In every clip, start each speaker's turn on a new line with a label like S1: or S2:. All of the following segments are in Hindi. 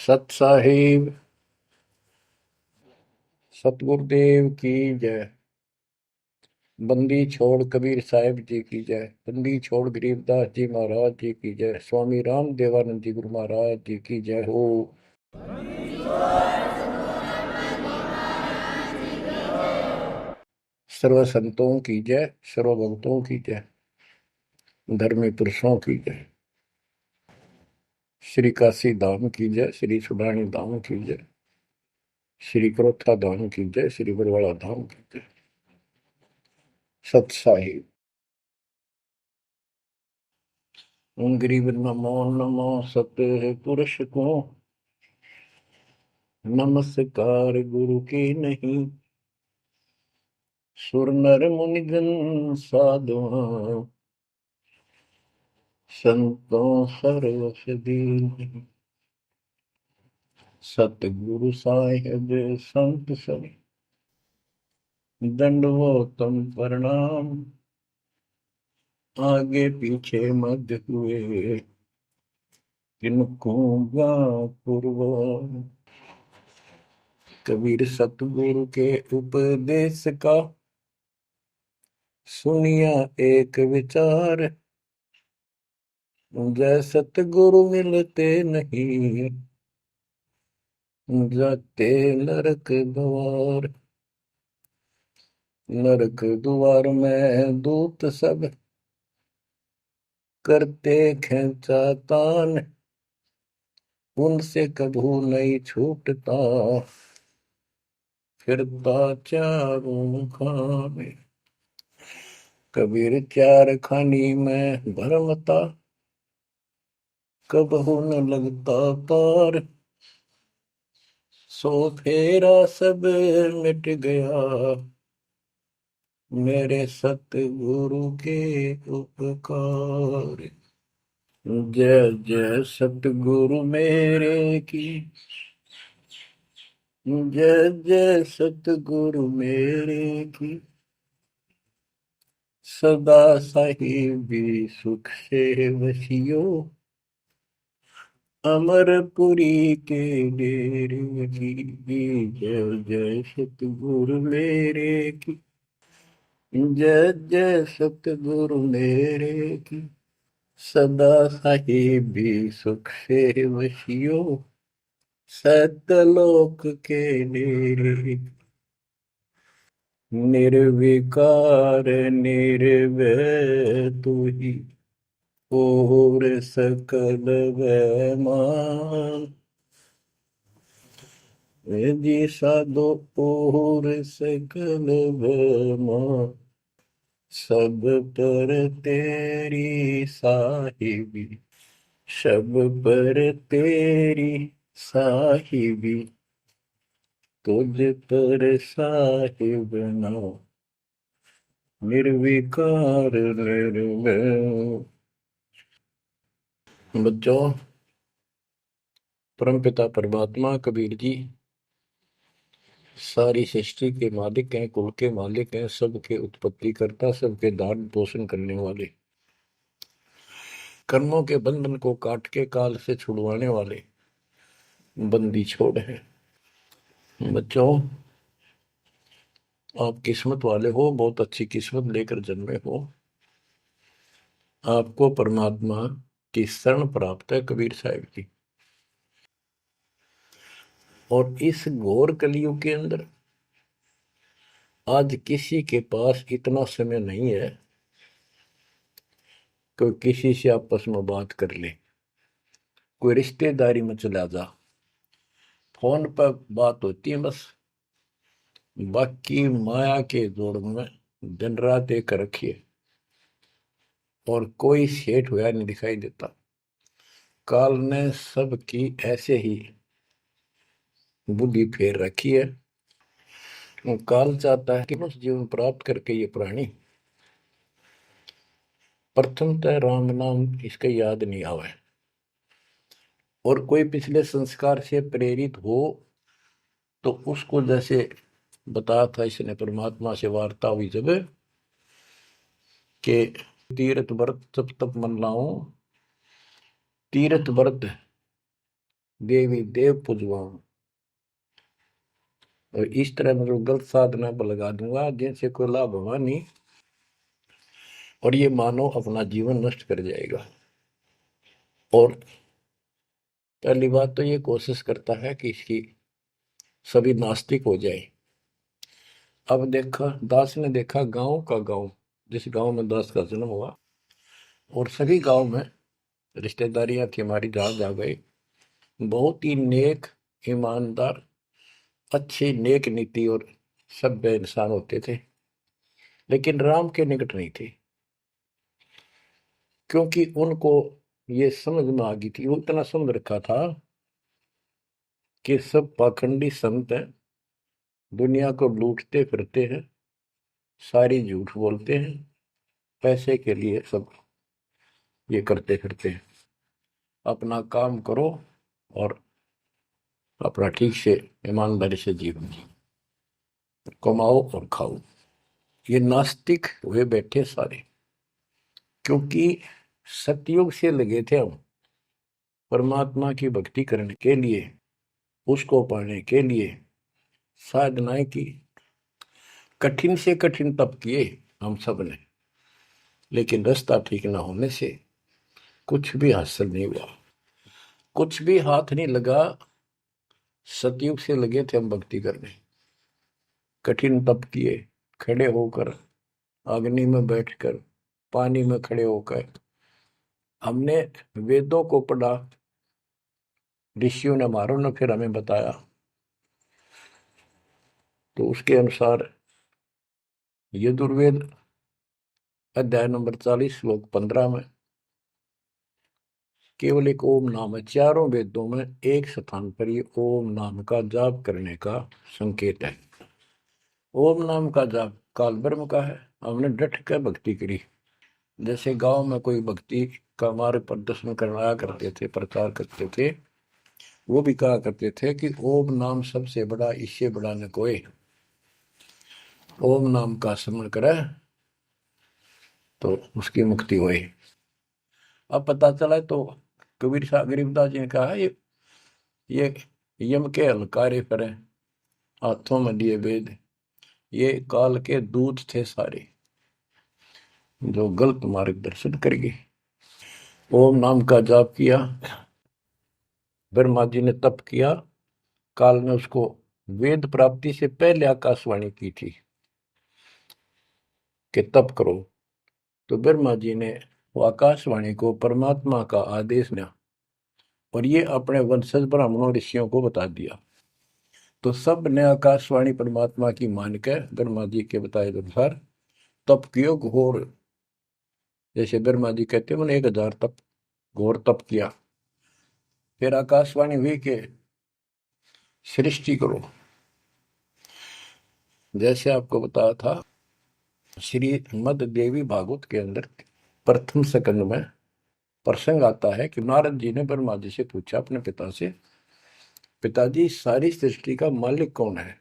S1: सत साहिब सतगुरुदेव की जय। बंदी छोड़ कबीर साहिब जी की जय। बंदी छोड़ गरीबदास जी महाराज जी की जय। स्वामी राम देवानंद जी गुरु महाराज जी की जय हो। सर्व संतों की जय, सर्व भक्तों की जय, धर्मी पुरुषों की जय। श्री काशी धाम की जय, श्री सुडानी धाम की जय, श्री क्रोथा धाम की जय, श्री बरवाड़ा धाम की जय। सत साहिब गरीब नमो नमो सत पुरुष को नमस्कार गुरु की नहीं। सुर नर मुनिजन साधुआ संतों सर्वस दीन। सतगुरु साहिब संत सब दंडवतम प्रणाम। आगे पीछे मध्य हुए किनको पूर्व। कबीर सतगुरु के उपदेश का सुनिया एक विचार। जय सतगुरु मिलते नहीं जाते नरक द्वार। नरक द्वार में दूत सब करते खेचातान। उनसे कभू नहीं छूटता फिरता चारों खाने। कबीर चार खानी में भरमता कबहू न लगता पार। सो फेरा सब मिट गया मेरे सतगुरु के उपकार। जय जय सतगुरु मेरे की जय जय सतगुरु मेरे की। सदा साहिबी सुख से वसियो अमरपुरी के डेरे की। जय जय सतगुरु मेरे की जय जय सतगुरु मेरे की। सदा साहिबी सुख से वसियो सतलोक के डेरे। निर्विकार निर्भय तू ही और सकल वैमान। जी साधो और सकल वैमान। सब पर तेरी साहिबी सब पर तेरी साहिबी। तुझ पर साहिब नाम निर्विकार निर्भय। बच्चों, परमपिता परमात्मा कबीर जी सारी सृष्टि के मालिक हैं, कुल के मालिक हैं, सबके उत्पत्ति करता, सबके धारण पोषण करने वाले, कर्मों के बंधन को काट के काल से छुड़वाने वाले बंदी छोड़ है। बच्चों, आप किस्मत वाले हो, बहुत अच्छी किस्मत लेकर जन्मे हो। आपको परमात्मा की शरण प्राप्त है कबीर साहिब की। और इस घोर कलयुग के अंदर आज किसी के पास इतना समय नहीं है कि किसी से आपस में बात कर ले, कोई रिश्तेदारी में चला जा, फोन पर बात होती है बस। बाकी माया के जोड़ में दिन रात एक रखिए और कोई सेठ हुआ नहीं दिखाई देता। काल ने सबकी ऐसे ही बुद्धि फेर रखी है। काल चाहता है कि उस जीवन प्राप्त करके ये प्राणी प्रथमतः राम नाम इसका याद नहीं आवे और कोई पिछले संस्कार से प्रेरित हो तो उसको जैसे बताया था इसने परमात्मा से वार्ता हुई जब के तीर्थ व्रत तप तप मन लाऊं। तीर्थ व्रत देवी देव पूजवाऊं। और इस तरह मतलब गलत साधना पर लगा दूंगा जिनसे कोई लाभ होगा नहीं, और ये मानव अपना जीवन नष्ट कर जाएगा। और पहली बात तो ये कोशिश करता है कि इसकी सभी नास्तिक हो जाए। अब देखा, दास ने देखा गांव का गांव, जिस गांव में दास का जन्म हुआ, और सभी गांव में रिश्तेदारियां थी हमारी, जहां जा गए बहुत ही नेक, ईमानदार, अच्छे, नेक नीति और सभ्य इंसान होते थे, लेकिन राम के निकट नहीं थे, क्योंकि उनको ये समझ में आ गई थी, वो इतना समझ रखा था कि सब पाखंडी संत हैं, दुनिया को लूटते फिरते हैं, सारी झूठ बोलते हैं, पैसे के लिए सब ये करते फिरते हैं। अपना काम करो और अपना ठीक से ईमानदारी से जीवन कमाओ और खाओ। ये नास्तिक हुए बैठे सारे, क्योंकि सतयुग से लगे थे हम परमात्मा की भक्ति करने के लिए, उसको पाने के लिए साधनाएं की, कठिन से कठिन तप किए हम सब ने, लेकिन रास्ता ठीक ना होने से कुछ भी हासिल नहीं हुआ, कुछ भी हाथ नहीं लगा। सतयुग से लगे थे हम भक्ति करने, कठिन तप किए, खड़े होकर, अग्नि में बैठकर, पानी में खड़े होकर, हमने वेदों को पढ़ा, ऋषियों ने हमारों ने फिर हमें बताया, तो उसके अनुसार यजुर्वेद अध्याय नंबर 40 श्लोक 15 में केवल एक ओम नाम है। चारों वेदों में एक स्थान पर ये ओम नाम का जाप करने का संकेत है। ओम नाम का जाप काल ब्रह्म का है। हमने डट कर भक्ति करी, जैसे गांव में कोई भक्ति का मार्ग प्रदर्शन करवाया करते थे, प्रचार करते थे, वो भी कहा करते थे कि ओम नाम सबसे बड़ा, इससे बड़ा न कोई। ओम नाम का स्मरण करे तो उसकी मुक्ति हुई। अब पता चला तो कबीर साहब गरीबदास जी ने कहा, ये यम के हलकारे करें, हाथों में लिए वेद, ये काल के दूत थे सारे, जो गलत मार्गदर्शन करेंगे। ओम नाम का जाप किया, ब्रह्मा जी ने तप किया, काल ने उसको वेद प्राप्ति से पहले आकाशवाणी की थी कि तप करो, तो ब्रह्मा जी ने वो आकाशवाणी को परमात्मा का आदेश दिया, और ये अपने वंशज ब्राह्मणों ऋषियों को बता दिया। तो सब ने आकाशवाणी परमात्मा की मान के ब्रह्मा जी के बताए अनुसार तप कियो घोर, जैसे ब्रह्मा जी कहते हैं मैंने 1000 तप, घोर तप किया। फिर आकाशवाणी हुई कि सृष्टि करो, जैसे आपको बताया था श्रीमद देवी भागवत के अंदर प्रथम स्कंद में प्रसंग आता है कि नारद जी ने ब्रह्मा जी से पूछा अपने पिता से, पिताजी सारी सृष्टि का मालिक कौन है?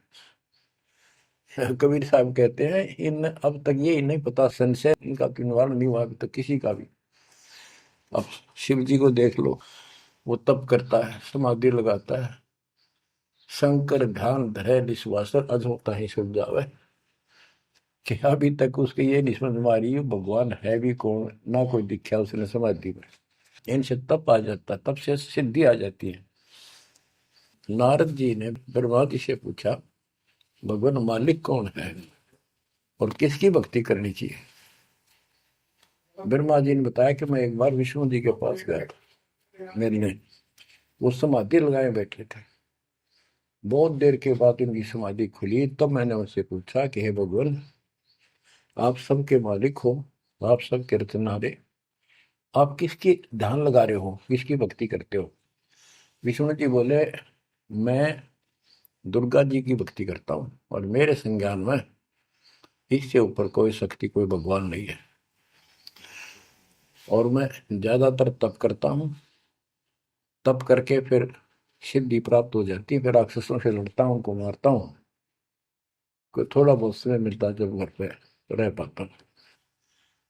S1: कबीर साहब कहते हैं इन अब तक ये नहीं पता, संशय इनका निवारण नहीं हुआ अभी तक किसी का भी। अब शिव जी को देख लो, वो तप करता है, समाधि लगाता है, शंकर ध्यान धरे विश्वासर अधोता ही सुन जावे, कि अभी तक उसके ये नहीं समझ में आ रही भगवान है भी कौन, ना कोई दिखा उसने समाधि में। इनसे तप आ जाता, तप से सिद्धि आ जाती है। नारद जी ने ब्रह्मा जी से पूछा भगवान मालिक कौन है और किसकी भक्ति करनी चाहिए? ब्रह्मा जी ने बताया कि मैं एक बार विष्णु जी के पास गया था, मेरी वो समाधि लगाए बैठे थे। बहुत देर के बाद उनकी समाधि खुली, तब मैंने उनसे पूछा कि हे भगवान, आप सबके मालिक हो, आप सबके रचनहारे, आप किसकी ध्यान लगा रहे हो, किसकी भक्ति करते हो? विष्णु जी बोले मैं दुर्गा जी की भक्ति करता हूँ, और मेरे संज्ञान में इससे ऊपर कोई शक्ति, कोई भगवान नहीं है, और मैं ज्यादातर तप करता हूँ, तप करके फिर सिद्धि प्राप्त हो जाती है, फिर राक्षसों से लड़ता हूँ, उनको मारता हूँ, कोई थोड़ा बहुत समय मिलता है जब घर पे रह पाता हूँ।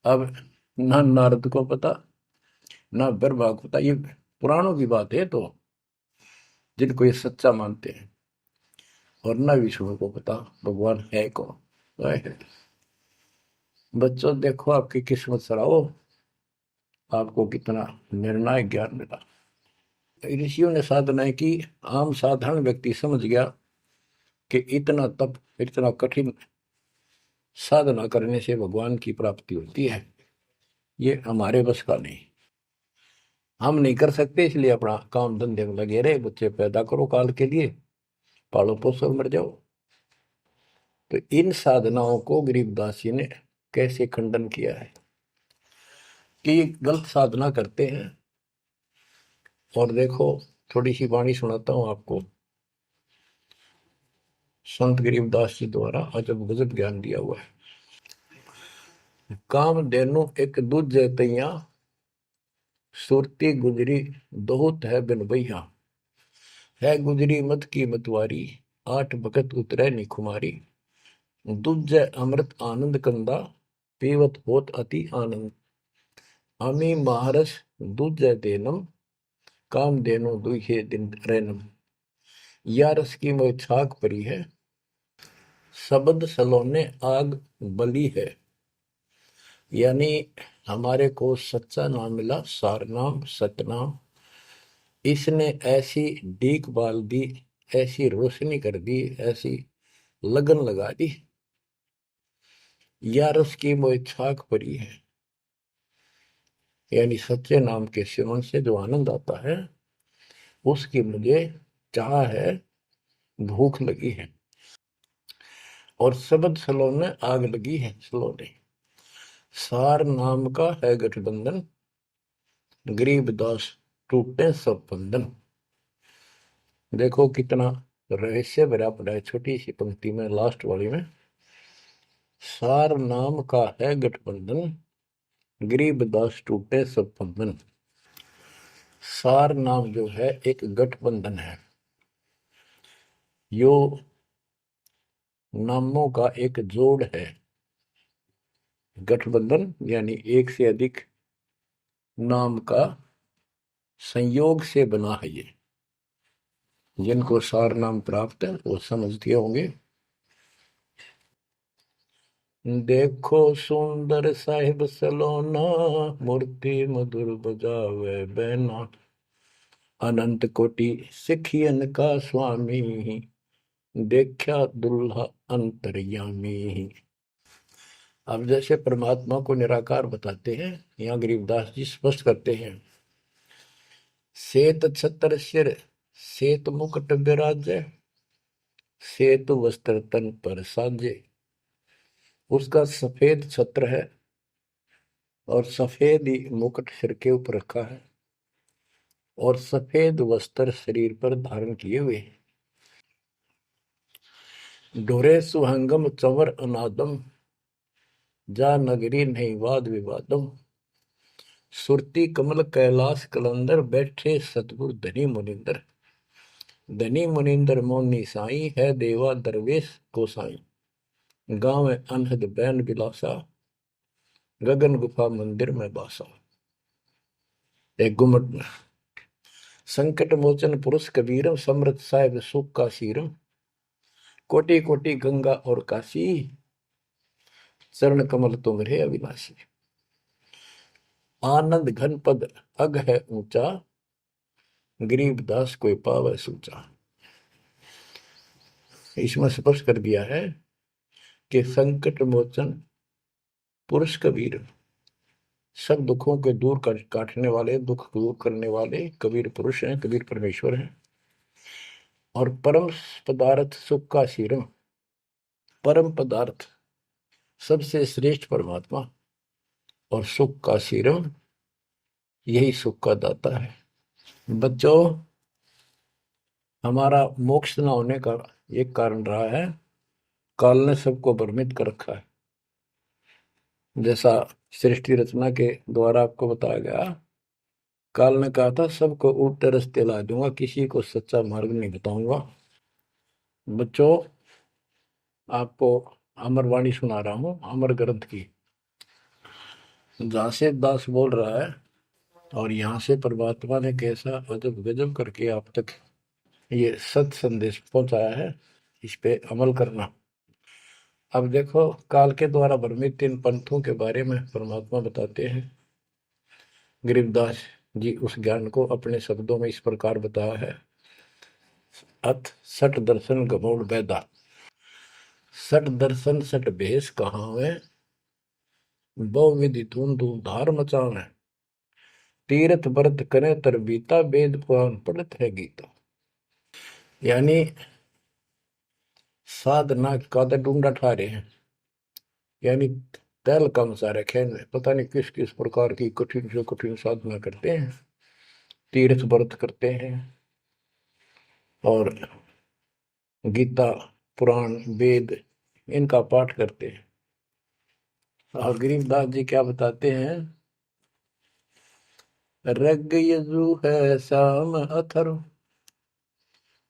S1: अब ना नारद को पता, ना ब्रह्मा को पता, ये पुराणों की बात है। तो जिनको ये सच्चा मानते हैं, और न विष्णु को पता भगवान है कौन। बच्चों देखो आपकी किस्मत सराहो, आपको कितना निर्णायक ज्ञान मिला। ऋषियों ने साधनाएं की, आम साधारण व्यक्ति समझ गया कि इतना तप, इतना कठिन साधना करने से भगवान की प्राप्ति होती है, ये हमारे बस का नहीं, हम नहीं कर सकते, इसलिए अपना काम धंधे में लगे रहे, बच्चे पैदा करो काल के लिए, पालो पोसो मर जाओ। तो इन साधनाओं को गरीबदास जी ने कैसे खंडन किया है कि गलत साधना करते हैं। और देखो थोड़ी सी वाणी सुनाता हूं आपको, संत गरीबदास जी द्वारा अजब गजब ज्ञान दिया हुआ है। काम देनु एक दूजे तैया, सुरती गुजरी दोहत है बिन भैया, है गुजरी मत की मतवारी, आठ भगत उतरे निखुमारी, दूजे अमृत आनंद कंदा, पीवत होत अति आनंद, अमी महारस दूजे देनम, काम देनो दुहे दिन रैनम, या रस की मोह छाक परी है, शब्द सलोने आग बली है। यानी हमारे को सच्चा नाम मिला, सार नाम सतनाम, इसने ऐसी डीक बाल दी, ऐसी रोशनी कर दी, ऐसी लगन लगा दी, या रस की मोह छाक परी है। यानी सच्चे नाम के सेवन से जो आनंद आता है उसकी मुझे चाह है, भूख लगी है। और शब्द सलोने आग लगी है, सलोने सार नाम का है गठबंधन, गरीबदास टूटे सब बंधन। देखो कितना रहस्य भरा पड़ा है छोटी सी पंक्ति में, लास्ट वाली में, सार नाम का है गठबंधन, गरीबदास टूटे सब बंधन। सार नाम जो है एक गठबंधन है, यो नामों का एक जोड़ है। गठबंधन यानी एक से अधिक नाम का संयोग से बना है ये। जिनको सार नाम प्राप्त है वो समझते होंगे। देखो सुंदर साहिब सलोना, मूर्ति मधुर बजावे बैना, अनंत कोटि सिखियन का स्वामी, देखा दुल्हा अंतर्यामी। अब जैसे परमात्मा को निराकार बताते हैं, यहाँ गरीबदास जी स्पष्ट करते हैं, श्वेत छत्र सिर श्वेत मुकुट विराजे, श्वेत वस्त्र तन पर साजे। उसका सफेद छत्र है और सफेद ही मुकुट सिर के ऊपर रखा है और सफेद वस्त्र शरीर पर धारण किए हुए। ढोरे सुहंगम चंवर अनादम, जा नगरी नहीं वाद विवादम, सुरती कमल कैलाश कलंदर, बैठे सतगुरु धनी मुनिंदर। धनी मुनिंदर मोनी साई, है देवा दरवेश गोसाई, गांव अनहद बैन बिलासा, गगन गुफा मंदिर में बासा। एक गुमट में संकट मोचन पुरुष कबीरम, समृत साहिब सुख का शीरम, कोटि कोटि गंगा और काशी, चरण कमल तुम्हारे अविनाशी। आनंद घन पद अग है ऊंचा, गरीबदास कोई पावे सूचा। इसमें स्पष्ट कर दिया है कि संकट मोचन पुरुष कबीर, सब दुखों के दूर काटने वाले, दुख दूर करने वाले कबीर पुरुष हैं, कबीर परमेश्वर हैं। और परम पदार्थ सुख का शीरम, परम पदार्थ सबसे श्रेष्ठ परमात्मा, और सुख का शीरम यही सुख का दाता है। बच्चों हमारा मोक्ष न होने का एक कारण रहा है, काल ने सबको भ्रमित कर रखा है। जैसा सृष्टि रचना के द्वारा आपको बताया गया, काल ने कहा था सबको उल्टे रास्ते ला दूंगा, किसी को सच्चा मार्ग नहीं बताऊंगा। बच्चों आपको अमरवाणी सुना रहा हूं, अमर ग्रंथ की, जहां से दास बोल रहा है और यहाँ से परमात्मा ने कैसा अजब गजब करके आप तक ये सत संदेश पहुंचाया है, इस पे अमल करना। अब देखो, काल के द्वारा भ्रमित इन पंथों के बारे में परमात्मा बताते हैं। गरीबदास जी उस ज्ञान को अपने शब्दों में इस प्रकार बताया है। अथ सठ दर्शन गमोड़ बैदा, सठ दर्शन सठ भेष कहावे, बहुविधि धूम धूम धार मचावे, तीर्थ व्रत करे तर बीता, वेद पुराण पढ़त है गीता। यानी साधना का तो ढूंढा ठा रहे हैं, यानी तैल का मचा रखे हैं, पता नहीं किस किस प्रकार की कठिन से कठिन साधना करते हैं, तीर्थ व्रत करते हैं और गीता पुराण वेद इनका पाठ करते हैं। और गरीबदास जी क्या बताते हैं, रग यजु है श्याम अथर्व,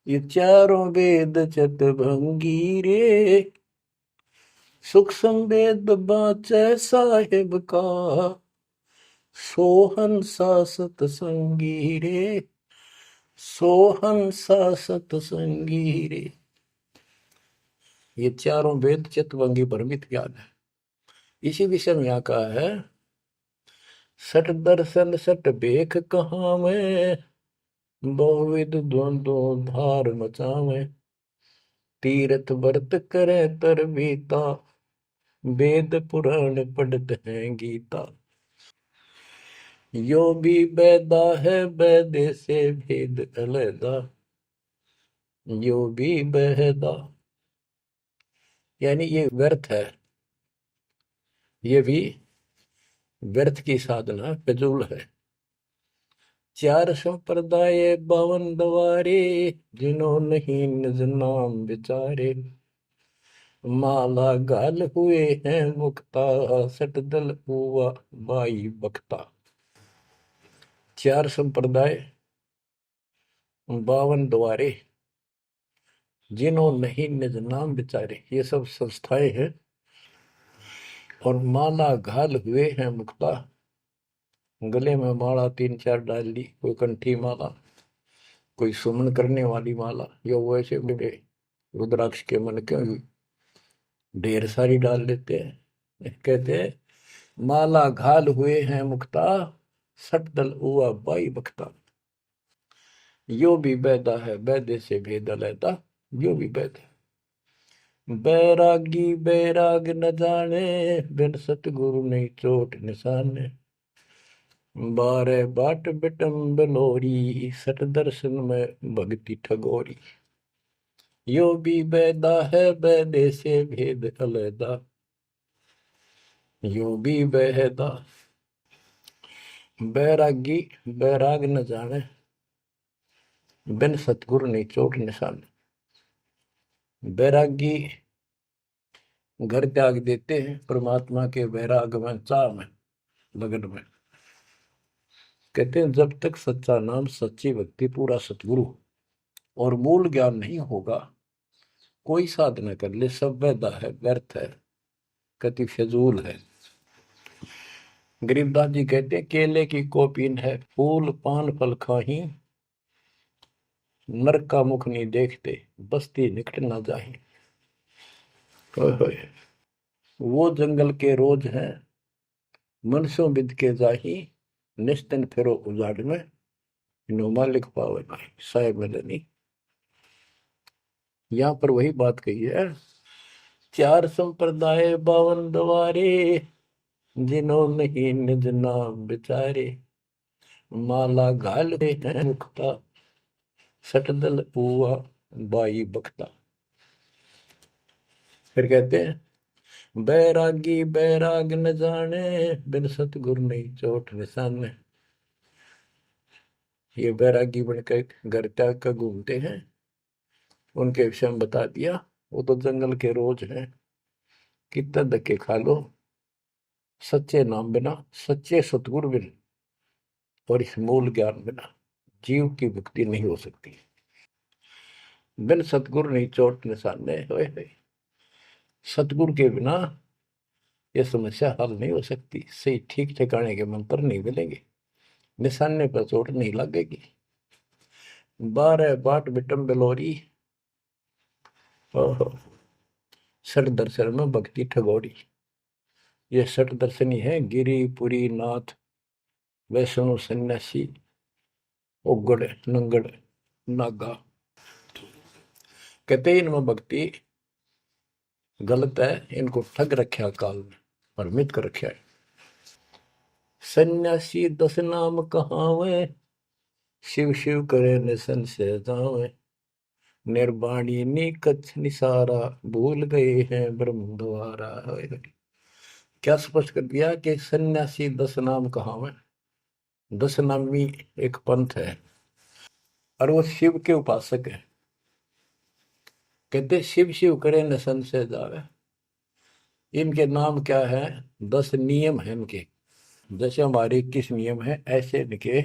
S1: ये चारों वेद चतभंगी रे, सुख संवेद बाचे साहेब का, सोहन सा सतसंगी रे, सोहन सा सतसंगी रे। ये चारों वेद चितवंगी भ्रमित ज्ञान है। इसी विषय में यहाँ कहा है, सठ दर्शन सठ बेख कहाँ में, बहुविध द्वंद्व धार मचावे, तीर्थ व्रत करे तर बीता, वेद पुराण पढ़त है गीता। यो भी बैदा है बैदे से भेद अलैदा, यो भी बहदा, यानी ये व्यर्थ है, ये भी व्यर्थ की साधना फिजूल है। चार संप्रदाय बावन दवारे, जिन्हों नहीं निज नाम विचारे, माला गाल हुए हैं मुक्ता, सट दल हुआ बाई बख्ता। चार संप्रदाय, 52 द्वारे, जिन्हों नहीं निज नाम विचारे, ये सब संस्थाएं हैं। और माला घाल हुए हैं मुक्ता, गले में माला 3-4 डाल ली, कोई कंठी माला, कोई सुमन करने वाली माला, या वैसे बड़े रुद्राक्ष के मन के ढेर सारी डाल लेते हैं। कहते हैं माला घाल हुए हैं मुक्ता, सट दल हुआ बाई बख्ता। यो भी बैदा है बैदे से भेद अलैदा, यो भी बैद है। बैरागी बैराग न जाने, बिन सतगुरु नहीं चोट निशाने, बारे बाट बिटम बलोरी, सट दर्शन में भक्ति ठगोरी। यो भी बैदा है बैदे से भेद अलैदा, यो भी बेहदा। बैरागी बैराग न जाने, बिन सतगुरु नहीं चोट निशान। बैरागी घर त्याग देते हैं परमात्मा के वैराग में, चाह में, लगन में। कहते हैं जब तक सच्चा नाम सच्ची भक्ति पूरा सतगुरु और मूल ज्ञान नहीं होगा, कोई साधना कर ले सब वैदा है, व्यर्थ है, कति फिजूल है। गरीबदास जी कहते हैं केले की कोपीन है, फूल पान फल खाही, नरक का मुख नहीं देखते, बस्ती निकट ना जाही। वो जंगल के रोज हैं, मनसों बिद के जाही, निस्तिन फिरो उजाड़ में, नो मालिक पावे नहीं साहेब मदनी। यहाँ पर वही बात कही है, चार संप्रदाय 52 द्वारे, जिन्हों नहीं निज नाम विचारे, माला घाल हैं मुक्ता, सटदल हुआ बाई बख्ता। फिर कहते हैं बैरागी बैराग न जाने, बिन सतगुरु नहीं चोट निशाने। ये बैरागी बनकर घर त्याग कर घूमते हैं, उनके विषय में बता दिया, वो तो जंगल के रोज हैं, कितना धक्के खा लो, सच्चे नाम बिना, सच्चे सतगुरु बिना और इस मूल ज्ञान बिना जीव की मुक्ति नहीं हो सकती। बिन सतगुरु नहीं चोट निशाने, होए सतगुरु के बिना ये समस्या हल नहीं हो सकती। सही ठीक ठिकाने के मंत्र नहीं मिलेंगे, निशाने पर चोट नहीं लगेगी। 12 बाट बिटम बिलोरी। ओहो। षट दर्शन में भक्ति ठगोरी। ये षट दर्शनी है, गिरी पुरी नाथ वैष्णो सन्यासी उगड़ नंगड़ नागा। कहते हैं इनमें भक्ति गलत है, इनको ठग रखा काल में, भ्रमित कर रखा है। सन्यासी 10 नाम कहावे, शिव शिव करे न संशय जावे। निर्वाणी निकच निसारा, भूल गए हैं ब्रह्म द्वारा। क्या स्पष्ट कर दिया कि सन्यासी 10 नाम कहावे। 10 नामी एक पंथ है और वो शिव के उपासक है। कहते शिव शिव करे न संशय जावे। इनके नाम क्या है? 10 नियम है इनके। जैसे हमारे 21 नियम है, ऐसे इनके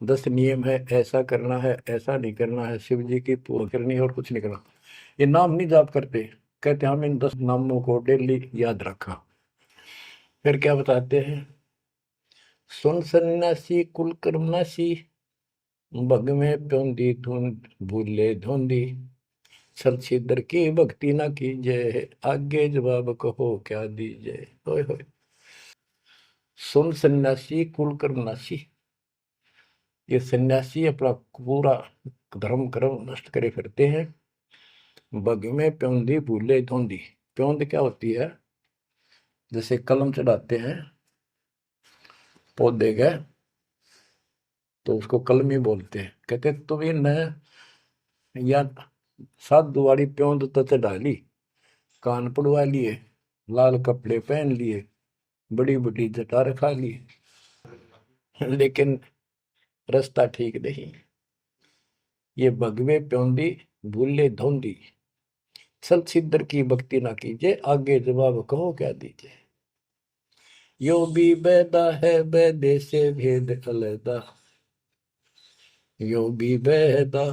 S1: 10 नियम है। ऐसा करना है, ऐसा नहीं करना है, शिव जी की पूजा करनी है और कुछ नहीं करना। ये नाम नहीं जाप करते। कहते हम इन 10 नामों को डेली याद रखा। फिर क्या बताते हैं? सुन सन्यासी कुल कर्मनाशी, भग में प्योंदी धुंध भूले धुंधी। छल छिद्र की भक्ति ना कीजिए, आगे जवाब कहो क्या दीजिए। होय होय। सुन सन्यासी कुल कर्मनाशी, ये सन्यासी अपना पूरा धर्म कर्म नष्ट करे फिरते हैं। बग में प्योंदी भूले धुंधी। प्योंद क्या होती है? जैसे कलम चढ़ाते हैं पौधे का, तो उसको कलमी बोलते हैं। कहते तुम ये न या सात दुआरी प्योंद तो चढ़ा ली, कान पड़वा लिए, लाल कपड़े पहन लिए, बड़ी बड़ी जटा रखा ली, लेकिन रास्ता ठीक नहीं। ये भगवे प्योंदी भूले धोंदी, छल छिद्र की भक्ति ना कीजिए, आगे जवाब कहो क्या दीजिए। यो भी बैदा है बैदे से भेद अलैदा, यो भी बैदा।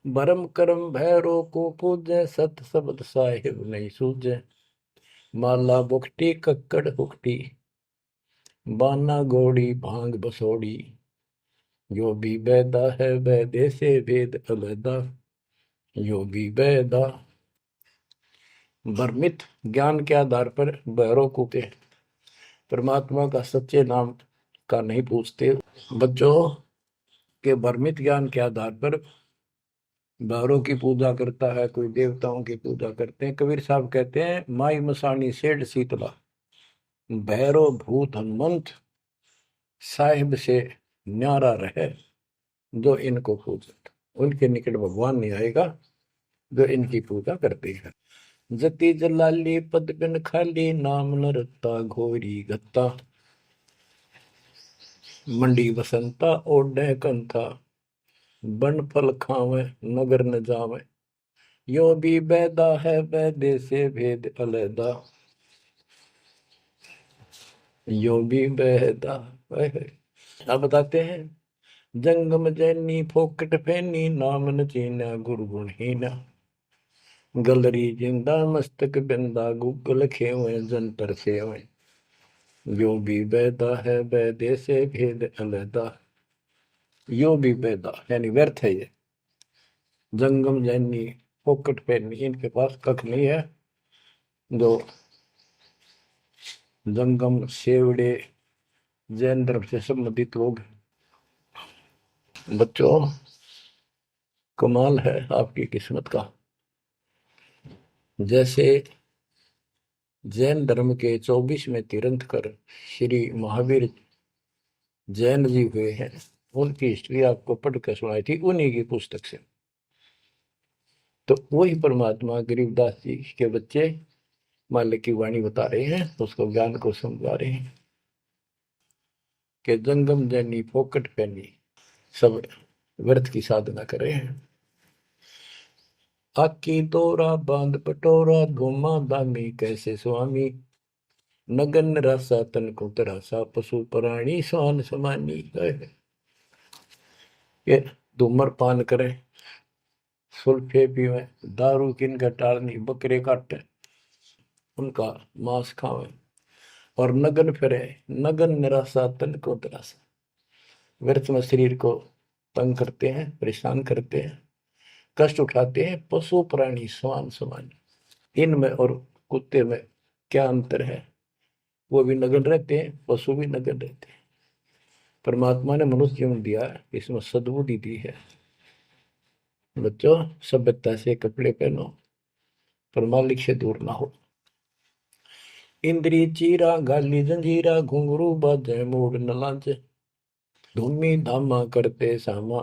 S1: भरम करम भैरो को पूजे, सत शब्द साहिब नहीं सूझे। माला बुखटी कक्कड़ हुकटी, बाना घोड़ी भांग बसोड़ी। यो भी बैदा है बैदे से भेद अलैदा, यो भी बैदा। भ्रमित ज्ञान के आधार पर भैरव को के परमात्मा का सच्चे नाम का नहीं पूछते। बच्चों के भ्रमित ज्ञान के आधार पर भैरव की पूजा करता है, कोई देवताओं की पूजा करते हैं। कबीर साहब कहते हैं माई मसानी सेठ शीतला, भैरव भूत हनुमंत साहिब से न्यारा रहे जो इनको पूजा। उनके निकट भगवान नहीं आएगा जो इनकी पूजा करते हैं। जति जलाली पद बिन खाली, नाम न रत्ता घोरी गत्ता। मंडी बसंता ओढ़े कंथा, बन फल खावे नगर न जावे। यो भी बैदा है बैदे से भेद अलैदा, यो भी बैदा। अब बताते हैं जंगम जैनी फोकट फैनी, नाम न चीना गुरु गुणहीना। गलरी जिंदा मस्तक बिंदा, गूगल खेवे जंतर सेवे। यो भी बैदा है बैदे से भेद अलैदा, यो भी बैदा यानी व्यर्थ है ये। जंगम जैनी फोकट फैनी, इनके पास कख नहीं है। जो जंगम सेवड़े जैन धर्म से संबंधित लोग। बच्चों कमाल है आपकी किस्मत का। जैसे जैन धर्म के 24वें तीर्थंकर श्री महावीर जैन जी हुए हैं, उनकी हिस्ट्री आपको पढ़कर सुनाई थी उन्हीं की पुस्तक से। तो वही परमात्मा गरीबदास जी के बच्चे मालिक की वाणी बता रहे हैं, उसको ज्ञान को समझा रहे हैं कि जंगम जैनी फोकट फैनी, सब व्यर्थ की साधना कर रहे हैं। आकी तोरा बांध पटोरा, घुमा दामी कैसे स्वामी। नगन रासा तन को तरासा, पशु प्राणी स्वान समानी। ये धूम्रपान करें, सुल्फे पीवे, दारू किन घटाड़नी, बकरे काटे उनका मांस खावे, और नगन फिरे। नगन निराशा तन को तरासा, व्यर्थ में शरीर को तंग करते हैं, परेशान करते हैं, कष्ट उठाते हैं। पशु प्राणी समान समान, इनमें और कुत्ते में क्या अंतर है? वो भी नग्न रहते हैं, पशु भी नग्न रहते हैं। परमात्मा ने मनुष्य जीवन दिया, इसमें सद्बुद्धि दी है। बच्चों, सभ्यता से कपड़े पहनो, पर मालिक से दूर ना हो। इंद्री चीरा गाली जंजीरा, घुंघरू बाजे मूड न लाजे, धूमी धामा करते सामा,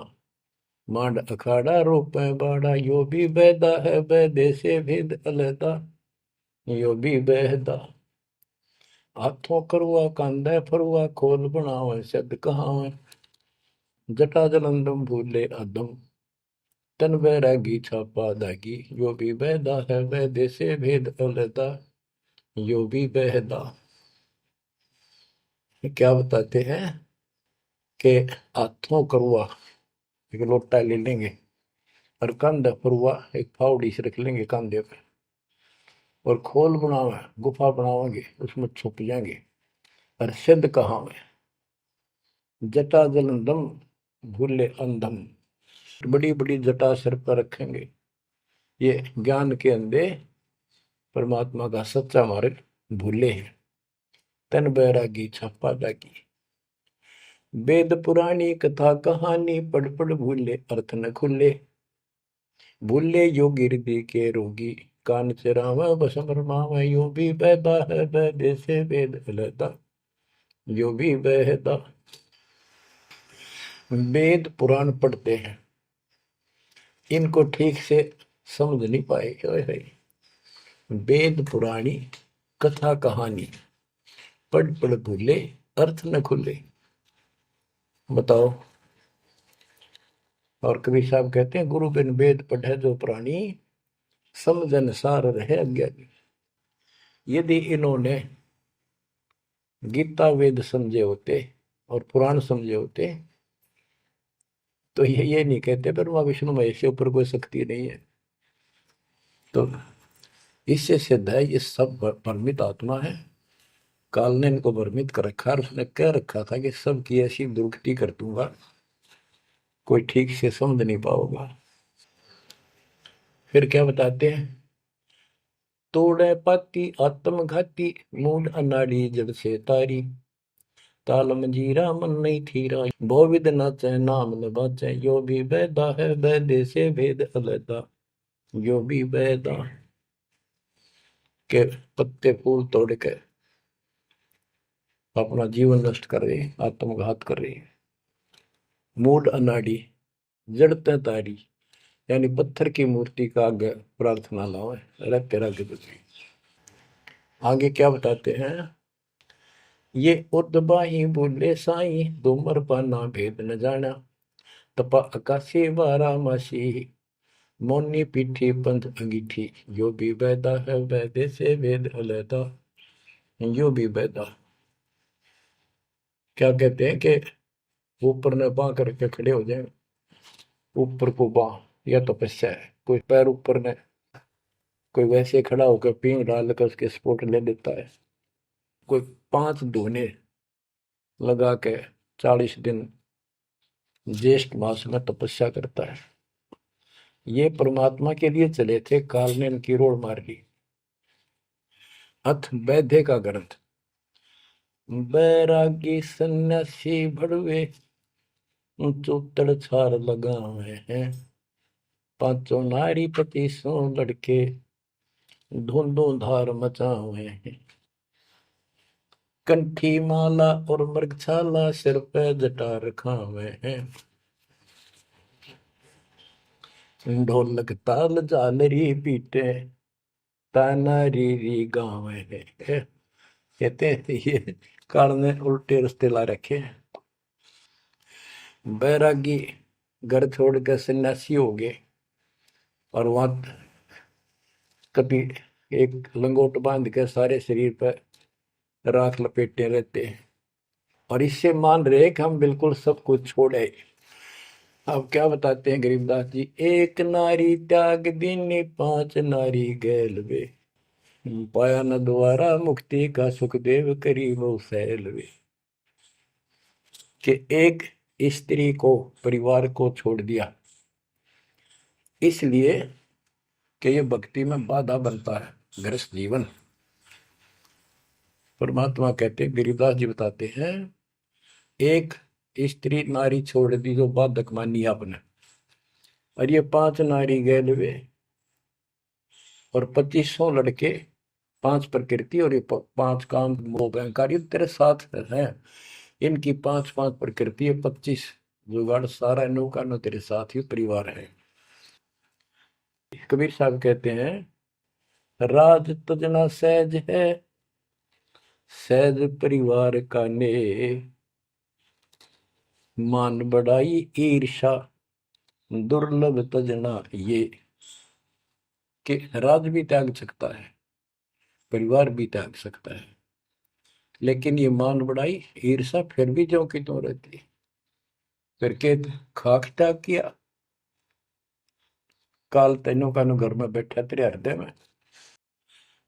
S1: मांड अखाड़ा रोपे बाड़ा, यो भी बैदा है बैदे से भेद अलहदा, यो भी बहदा। हाथों करुआ कांदा फरुआ, खोल बनावे सद कहावे, जटा जलंदम भूले अदम, तन बैरागी छापा दागी, यो भी बहदा है बैदे से भेद अलहदा, यो भी बहदा। क्या बताते हैं कि हाथों करुआ एक लोटा ले लेंगे, और कंधा फरुआ एक फावड़ी से रख लेंगे कंधे पे, और खोल बनावे गुफा बनावेंगे, उसमें छुप जाएंगे। और सिद्ध कहावे, जटा जलंदम भूले अंधम, बड़ी बड़ी जटा सिर पर रखेंगे। ये ज्ञान के अंधे परमात्मा का सच्चा मार्ग भूले हैं। तन बैरागी छापा दागी, वेद पुरानी कथा कहानी, पढ़ पढ़ भूले अर्थ न खुले, भूले योगी हृदय के रोगी, कान चरावा बस भरमावा, यो भी बैदा है बैदे से वेद अलहदा, यो भी बहदा। वेद पुराण पढ़ते हैं, इनको ठीक से समझ नहीं पाए। वेद पुराणी कथा कहानी, पढ़ पढ़ भूले अर्थ न खुले। बताओ। और कबीर साहब कहते हैं, गुरु बिन वेद पढ़े जो प्राणी, समझन सार रहे अज्ञानी। यदि इन्होंने गीता वेद समझे होते और पुराण समझे होते, तो ये नहीं कहते ब्रह्मा विष्णु महेश के ऊपर कोई शक्ति नहीं है। तो इससे सिद्ध है ये सब भ्रमित आत्मा है। काल ने इनको भ्रमित कर रखा, और उसने कह रखा था कि सबकी ऐसी दुर्गति कर दूंगा, कोई ठीक से समझ नहीं पाओगा। फिर क्या बताते हैं, तोड़े पाती आत्मघाती, मूड अनाड़ी जड़ से तारी, ताल मंजीरा मन नहीं थीरा, बहुविध नाचे नाम न बाचे, यो भी बैदा है बैदे से भेद अलहदा, यो भी बैदा। के पत्ते फूल तोड़ के अपना जीवन नष्ट कर रहे, आत्मघात कर रहे। मूड अनाड़ी जड़ते तारी, यानी पत्थर की मूर्ति का आगे प्रार्थना लाओ, रख रख बची। आगे क्या बताते हैं, ये उर्दबाही बोले साई, दोमर पाना भेद न जाना, तपा आकाशी बारा मासी, मोनी पीठी पंथ अंगीठी, यो भी बैदा है बैदे से वेद अलहदा, यो भी बैदा। क्या कहते हैं कि ऊपर ने बां करके खड़े हो जाए, ऊपर को बां, यह तपस्या है। कोई पैर ऊपर ने, कोई वैसे खड़ा होकर पींग डाल कर उसके स्पोर्ट ले लेता है, कोई 5 धोने लगा के 40 दिन ज्येष्ठ मास में तपस्या करता है। ये परमात्मा के लिए चले थे, काल ने इनकी रोड मार ली। अथ वैद्य का ग्रंथ, बैरागी सन्यासी भड़वे, चौतड़ छार लगावे हैं, पांचों नारी पति सो लड़के, धुंधों धार मचावे हैं, कंठी माला और मृगछाला, सिर पे जटा रखावे हैं, ढोलक ताल झालरी पीटे, ताना री गावे हैं। कहते हैं ये काल ने उल्टे रास्ते ला रखे। बैरागी घर छोड़ कर सन्यासी हो गए, और वहां कभी एक लंगोट बांध के सारे शरीर पर राख लपेटे रहते हैं, और इससे मान रहे कि हम बिल्कुल सब कुछ छोड़े। अब क्या बताते हैं गरीबदास जी, एक नारी त्याग दीनी, 5 नारी गैल वे, पाया न द्वारा मुक्ति का, सुखदेव करी वो सैल वे। कि एक स्त्री को, परिवार को छोड़ दिया, इसलिए कि ये भक्ति में बाधा बनता है गृहस्थ जीवन। परमात्मा कहते, गिरिदास जी बताते हैं, एक स्त्री नारी छोड़ दी जो बाधक मानी आपने, और ये 5 नारी गैलवे और 2500 लड़के, 5 प्रकृति और ये 5 काम वो अहंकार तेरे साथ है। इनकी 5-5 प्रकृति है, 25 जुगाड़, सारा नौका न तेरे साथ ही परिवार है। कबीर साहब कहते हैं, राज तजना सहज है, सहज परिवार का ने, मान बढ़ाई ईर्षा दुर्लभ तजना ये। कि राज भी त्याग सकता है, परिवार भी त्याग सकता है, लेकिन ये मान बढ़ाई ईर्षा फिर भी जो कि तो रहती। करके खाक त्याग किया, काल तेनों का घर में बैठा तेरे हृदय में।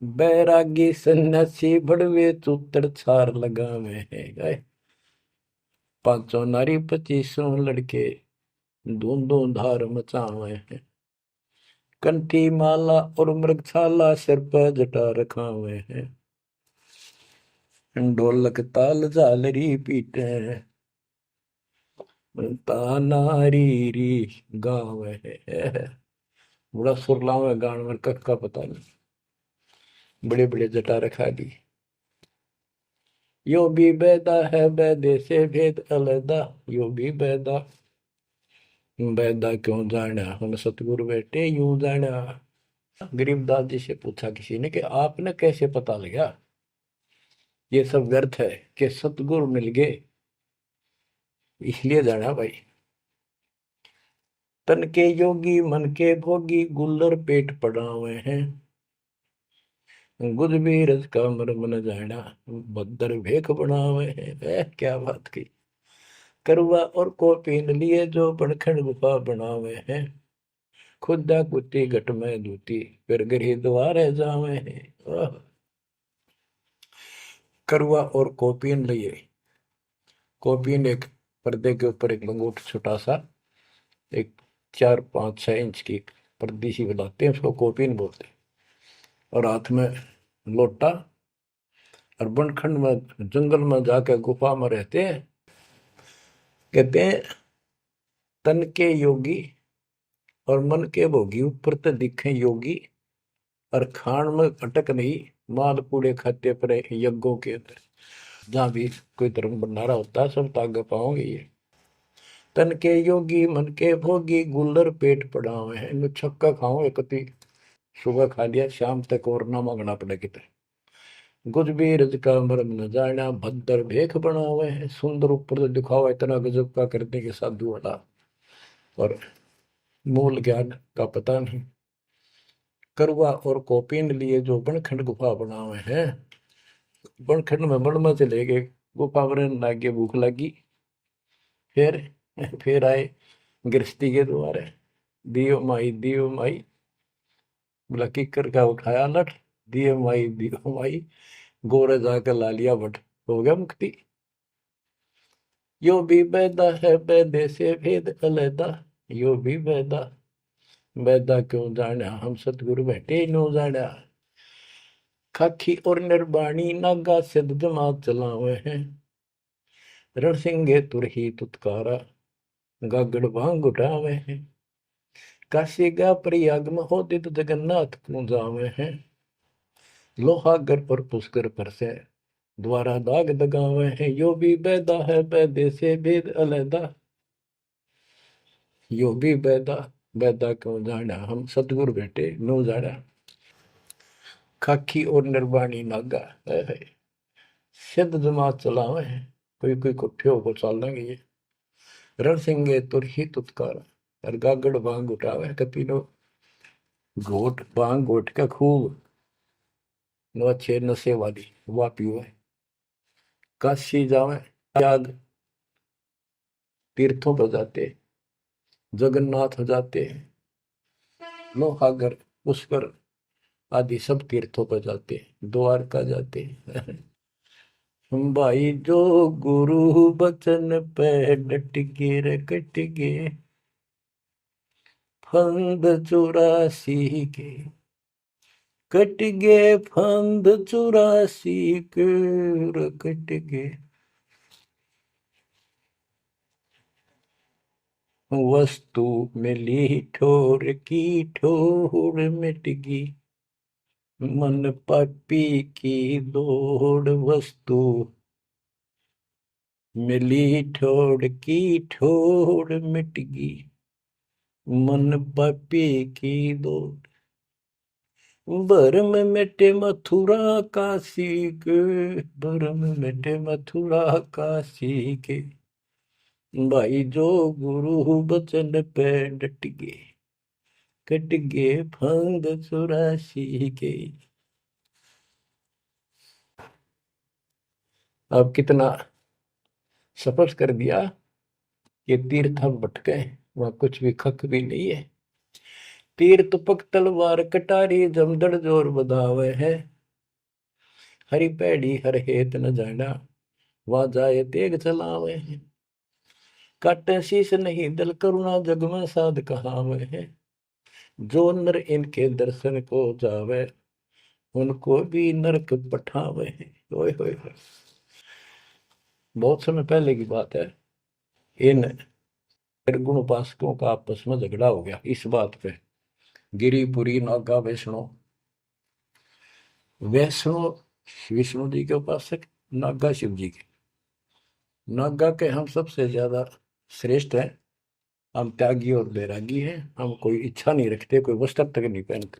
S1: बैरागी सन्यासी बड़वे चूतर छार लगावे है गए, 500 नारी 2500 लड़के, धूम धार मचावे हैं। कंठी माला और मृगशाला सिर पर जटा रखावे हैं, ढोलक ताल झालरी पीटे, तानारी री गाँव है। बड़ा सुरलाव है गान में, कख का पता नहीं, बड़े बड़े जटा रखा दी। यो भी बैदा है बैदे से भेद अलदा, यो भी बैदा, बैदा क्यों जाना हम सतगुरु बैठे यूं जाना। गरीबदास जी से पूछा किसी ने कि आपने कैसे पता लगा ये सब व्यर्थ है, कि सतगुरु मिल गए इसलिए जाना भाई। तन के योगी मन के भोगी, गुल्लर पेट पड़ावे हैं, गुज भी रज का मर्म न जाना, भद्र भेख बनावे हैं। क्या बात की। करवा और को पीन लिए जो बनखंड गुफा बनावे हैं, खुदा कुत्ती घट में दूती, फिर गृह द्वार जावे हैं। करवा और कोपीन लिए, कोपीन एक पर्दे के ऊपर एक लंगोट छोटा सा, एक 4-5-6 इंच की पर्दी सी बनाते हैं, उसको कोपीन बोलते हैं। और हाथ में लोटा, और बनखंड में जंगल में जाकर गुफा में रहते हैं। कहते हैं तन के योगी और मन के भोगी, ऊपर तो दिखे योगी, और खान में अटक नहीं, माल पूड़े खाते पर यज्ञों के अंदर जहां भी कोई धर्म भंडारा होता है सब तागे पाओगे ये। तन के योगी मन के भोगी, गुल्लर पेट पड़ावे हैं, इनमें छक्का खाओ एक सुबह खा लिया शाम तक और ना मांगना पड़े कितने। गुज भी रज का मर्म न जाना, भद्र भेख बनावे हैं, सुंदर ऊपर से दिखावा इतना गजब का करने के साधु वाला, और मूल ज्ञान का पता नहीं। करवा और कोपीन लिए जो बनखंड गुफा बनावे हैं, बनखंड में बन में चले गए, गुफा बनने लागे, भूख लगी, फिर फिर आए गृहस्थी के द्वारे, दियो माई, बोला किकर का उठाया लठ, दियो माई, गोरे जाकर ला लिया भट, हो गया मुक्ति। यो भी बैदा है बैदे से भेद अलैदा, यो भी बैदा, बैदा क्यों जाना हम सतगुरु बैठे नो जाना। खाखी और निर्बाणी नागा सिद्ध जमात चलावे हैं, रणसिंगे तुरही तुतकारा, गागड़ भांग उठावे हैं। काशी गा प्रयाग में होदित जगन्नाथ क्यों जावे हैं, लोहागर पर पुष्कर पर से द्वारा दाग दगावे हैं। यो भी बैदा है बैदे से भेद अलैदा, यो भी बैदा, बैदा क्यों जाना हम सतगुरु बैठे नो जाना। खाकी और निर्वाणी नागा है, सिद्ध जमात चलावे हैं, कोई कोई कुठ्ठियों को चाल लेंगे ये। रण सिंगे तुरही तुतकार, और गागड़ भांग उठावे कपीनो, घोट भांग घोट का खूब नो अच्छे नशे वाली वा पीवे। काशी जावे, त्याग तीर्थों पर जाते, जगन्नाथ हो जाते, लोहागर पुष्कर आदि सब तीर्थों पर जाते, द्वारका जाते। भाई जो गुरु बचन पे डट के रे कट गए फंद 84 के, कट गए फंद 84 के रे कट गए। वस्तु मिली ठोर की ठोर मिट गई, मन पापी की दौड़। वस्तु मिली ठोर की ठोर मिट गई, मन पापी की दौड़। भरम मिटे मथुरा काशी के, भरम मिटे मथुरा काशी के। भाई जो गुरु बचन पे डट गए, कट गए फंद 84 के। अब कितना सफर कर दिया, ये तीर्थ हम भटके, वहां कुछ भी खक भी नहीं है। तीर तुपक तलवार कटारी जमदड़ जोर बधावे है, हरी पैड़ी हर हेत न जाना, वहां जाए तेग चलावे है। काटे शीश नहीं दल करुणा जग में साध कहावे है, जो नर इनके दर्शन को जावे, उनको भी नरक पठावे है। ओए होए होए। बहुत समय पहले की बात है, इन निर्गुण उपासकों का आपस में झगड़ा हो गया इस बात पे। गिरिपुरी नागा वैष्णो, वैष्णो विष्णु जी के उपासक, नागा शिव जी के। नागा के हम सबसे ज्यादा श्रेष्ठ हैं, हम त्यागी और बैरागी हैं, हम कोई इच्छा नहीं रखते, कोई वस्त्र तक नहीं पहनते।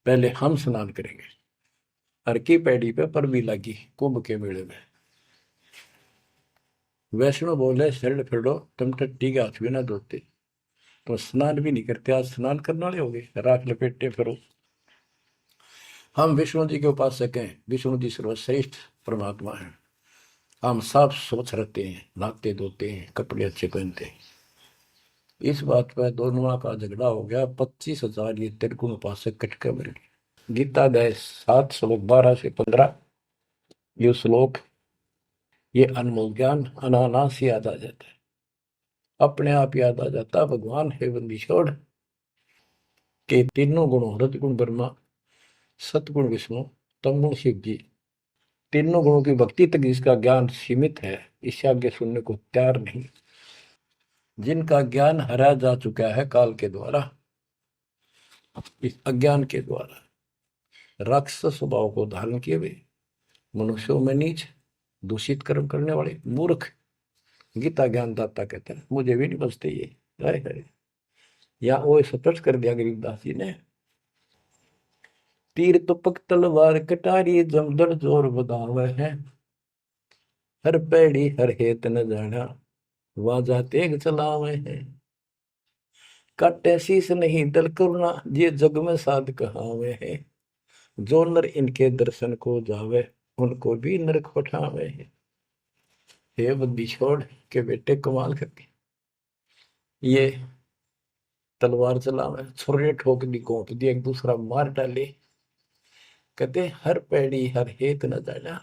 S1: पहले हम स्नान करेंगे। हर की पैड़ी पे पर भी लगी कुंभ के मेले में। वैष्णो बोले शरण फिरो, तुम टट्टी के हाथ भी ना धोते, तो स्नान भी नहीं करते, आज स्नान करने वाले हो गए, राख लपेटे फिरो। हम विष्णु जी के उपासक हैं, विष्णु जी सर्वश्रेष्ठ परमात्मा है। हम साफ स्वच्छ रहते हैं, नहाते धोते हैं, कपड़े अच्छे पहनते हैं। इस बात पर दोनों का झगड़ा हो गया। 25,000 ये त्रिगुण उपासक कटके मर गए। गीता अध्याय 7 श्लोक 12 से 15, ये श्लोक, ये अनमोल ज्ञान अनायास याद आ जाता है, अपने आप याद आ जाता। भगवान है बंदी छोड़ के तीनों गुणों, रजगुण ब्रह्मा, सतगुण विष्णु, तमगुण शिव जी, तीनों गुणों की भक्ति तक जिसका ज्ञान सीमित है, इससे आगे सुनने को तैयार नहीं। जिनका ज्ञान हरा जा चुका है काल के द्वारा, इस अज्ञान के द्वारा, राक्षस स्वभाव को धारण किए हुए, मनुष्यों में नीच, दूषित कर्म करने वाले मूर्ख, गीता ज्ञानदाता कहते हैं, मुझे भी नहीं बचते ये। हाय हाय, या वो स्पष्ट कर दिया गरीबदास जी ने। तीर तुपक तलवार कटारी जमदड़ जोर बधावे है, हर पैड़ी हर हेत न जाना, वाजा तेग चलावे है। काटे शीस नहीं दल करुणा, ये जग में साध कहावे है, जो नर इनके दर्शन को जावे, उनको भी नरक पठावे है। हे बंदी छोड़ के बेटे कमाल करके ये तलवार चलावे, छुरे ठोक दी, घोंप दी, एक दूसरा मार डाले। कहते हर पैड़ी हर हेत न जाना,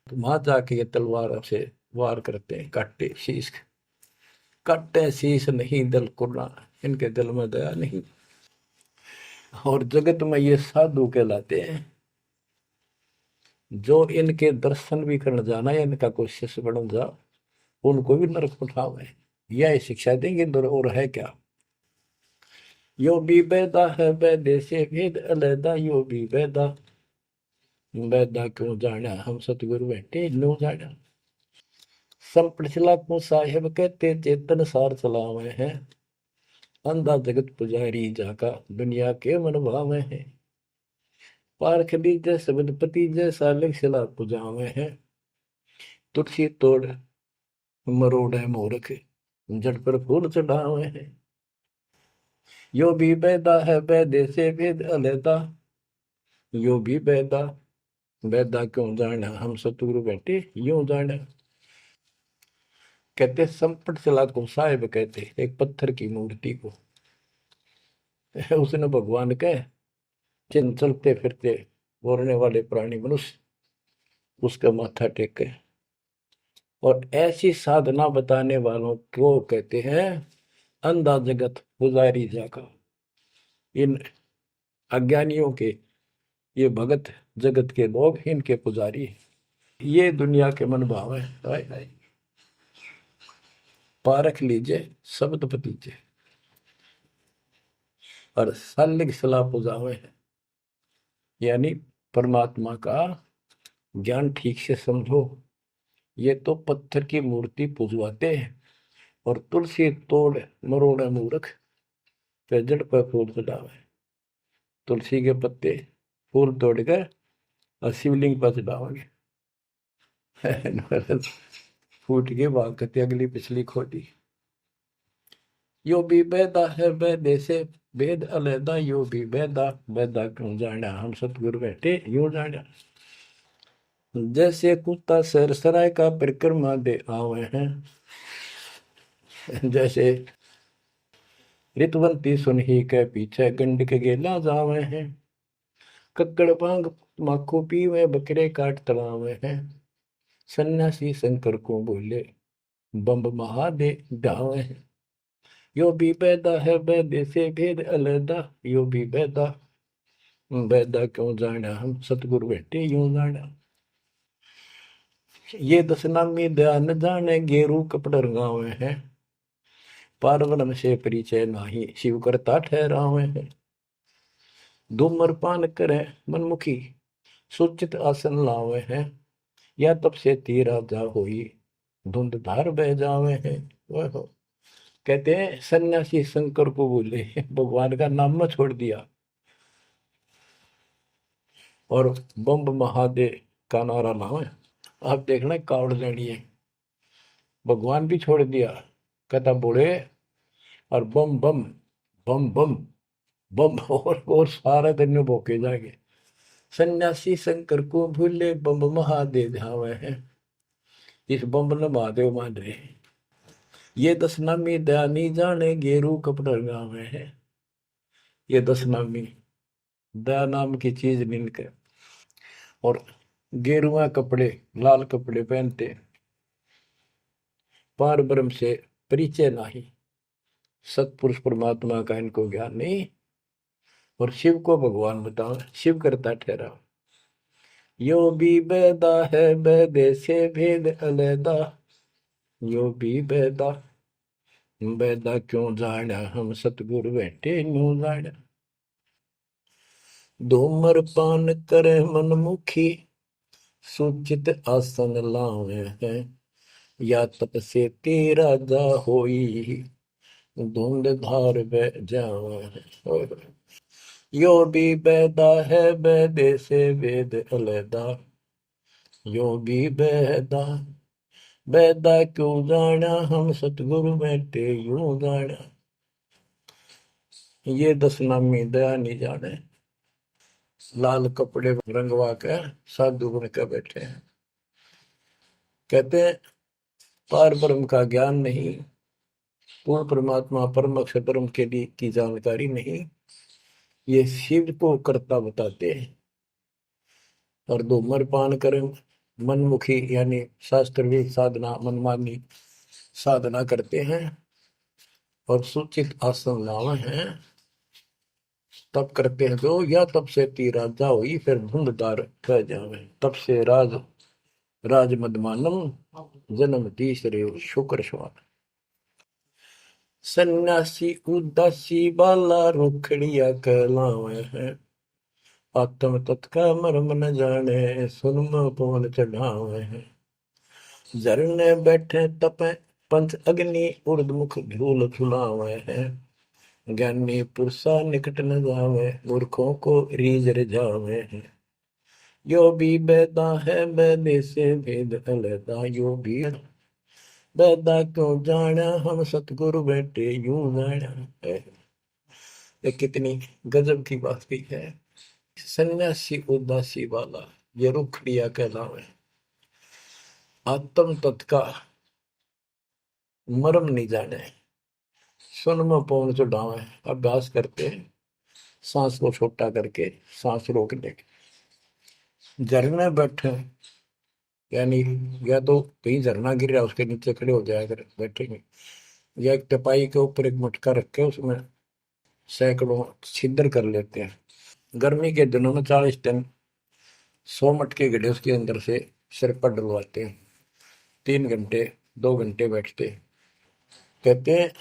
S1: तो वहां जाके ये तलवार से वार करते हैं, काटे शीश, काटे शीश नहीं दल कुर्ना, इनके दिल में दया नहीं। और जगत में ये साधु कहलाते हैं, जो इनके दर्शन भी करने जाना या इनका कोई शिष्य बन जा, उनको भी नरक उठावे। यह शिक्षा देंगे और है क्या। यो भी बैदा है बैदे से भेद अलैदा, यो भी बैदा, बैदा क्यों जाना हम सतगुरु बैठे नो जाना। संप्रचला को साहेब कहते चेतन सार चलावे हैं, अंधा जगत पुजारी जाका दुनिया के मन भावे हैं। पारख दीजय सबदपति जैसा लिखला पुजावे हैं, तुलसी तोड़ मरोड़ है मूर्ख, जड़ पर फूल चढ़ावे हैं। यो भी बैदा है बैदे से भेद अलैदा, यो भी बैदा, बैदा क्यों जाना हम सतगुरु बैठे यूं जाना। कहते संपट चला को साहिब कहते एक पत्थर की मूर्ति को, उसने भगवान कहे, जिन चलते फिरते बोलने वाले प्राणी मनुष्य, उसका माथा टेके। और ऐसी साधना बताने वालों को कहते हैं अंधा जगत पुजारी जाका। इन अज्ञानियों के ये भगत जगत के लोग इनके पुजारी हैं। ये दुनिया के मन भाव है। हाय हाय, पारख लीजिए शब्द पतीजे और सालिग सलाह पुजावे है। यानी परमात्मा का ज्ञान ठीक से समझो। ये तो पत्थर की मूर्ति पुजवाते हैं और तुलसी तोड़ मरोड़े मूर्ख पे जड़ पर फूल चढ़ावे। तुलसी के पत्ते फूल तोड़कर और शिवलिंग पर चढ़ाओगे। फूट के भागते अगली पिछली खोटी। यो भी बेदा है बेदे से भेद अलैदा, यो भी बेदा बेदा क्यों जाना हम सतगुरु बैठे यूं जाना। जैसे कुत्ता सरसराय का परिक्रमा दे आवे हैं, जैसे रितवंती सुनही के पीछे गंड के गेला जावे हैं। कक्कड़ भांग माखो पीवे बकरे काट तलावे हैं। सन्यासी शंकर को बोले बम्ब महादे ढावे हैं। यो भी बैदा है बैदे से भेद अलैदा, यो भी बैदा बैदा क्यों जाना हम सतगुरु बैठे यूं जाना। ये दशनामी ध्यान जाने गेरू कपड़ रंगावे हैं। पारब्रह्म से परिचय नाही शिव करता ठहरावे हैं। धूम्रपान करे मनमुखी सुचित आसन लावे हैं। या तब से तीरा जा होई धुंध धार बह जावे हैं। वह कहते हैं सन्यासी शंकर को बोले भगवान का नाम में छोड़ दिया और बम्ब महादेव का नारा लावे। आप देखना कावड़ लेनी है, भगवान भी छोड़ दिया, कहता बोले और बम बम बम बम बम और सारा दिन में भोके जाएंगे। सन्यासी शंकर को भूले बम महादेव ध्यावे हैं। इस बम ने महादेव मान रहे। ये दशनामी दयानी जाने गेरू कपड़ गावे हैं। ये दशनामी दया नाम की चीज मिलकर और गेरुआ कपड़े लाल कपड़े पहनते। पार ब्रह्म से परिचय नहीं, सतपुरुष परमात्मा का इनको ज्ञान नहीं और शिव को भगवान बताओ शिव करता ठहरा। यो भी बैदा है बैदे से भेद अलैदा, यो भी बैदा बैदा क्यों जाना हम सतगुरु बैठे न्यू जाना। धूमर पान करे मनमुखी सुचित आसन लावे हैं। या तप से तेरा जा होई धुंध धार बह जावे। यो भी बैदा है बैदे से वेद अलैदा, यो भी बैदा बैदा क्यों जाना हम सतगुरु बैठे यूं जाना। ये दशनामी दया नहीं जाने, लाल कपड़े रंगवा के साधु बन के बैठे हैं। कहते हैं पार ब्रह्म का ज्ञान नहीं, पूर्ण परमात्मा परम अक्षर ब्रह्म के लिए की जानकारी नहीं, ये शिव को करता बताते हैं। और धूम्रपान करें मनमुखी यानी शास्त्र साधना मनमानी साधना करते हैं और सूचित आसन लावे हैं। तब करते हैं जो या तब से तीरा जाओ ही फिर धुंधदार कह जावे। तब से राज मदमानम जन्म तीसरे शुक्र श्वान। सन्यासी उदासी बाला रुखड़िया कहलावे हैं। आत्म तत्का मर्म न जाने सुन पवन चढ़ावे हैं। झरने बैठे तपे पंच अग्नि उर्दमुख धूल झुलावे हैं। ज्ञानी पुरुषा निकट न जावे मूर्खों को रीझ रिझावे हैं। यो भी बैदा है बैदे से भेद अलैदा, यो भी बैदा क्यों जाना हम सतगुरु बैठे यूं जाना है। ये कितनी गजब की बात भी है। सन्यासी उदासी वाला ये रुखड़िया कहलावे। आत्म तत्का मर्म नहीं जाने सुन में पौन चढ़ावे। अभ्यास करते सांस को छोटा करके सांस रोकने। झरने बैठे यानी या तो कहीं झरना गिर रहा है उसके नीचे खड़े हो जाया कर बैठेंगे, या एक टपाई के ऊपर एक मटका रख के उसमें सैकड़ों छिद्र कर लेते हैं। गर्मी के दिनों में 40 दिन 100 मटके गड्ढे उसके अंदर से सिर पर डलवाते हैं। 3 घंटे 2 घंटे बैठते हैं। कहते हैं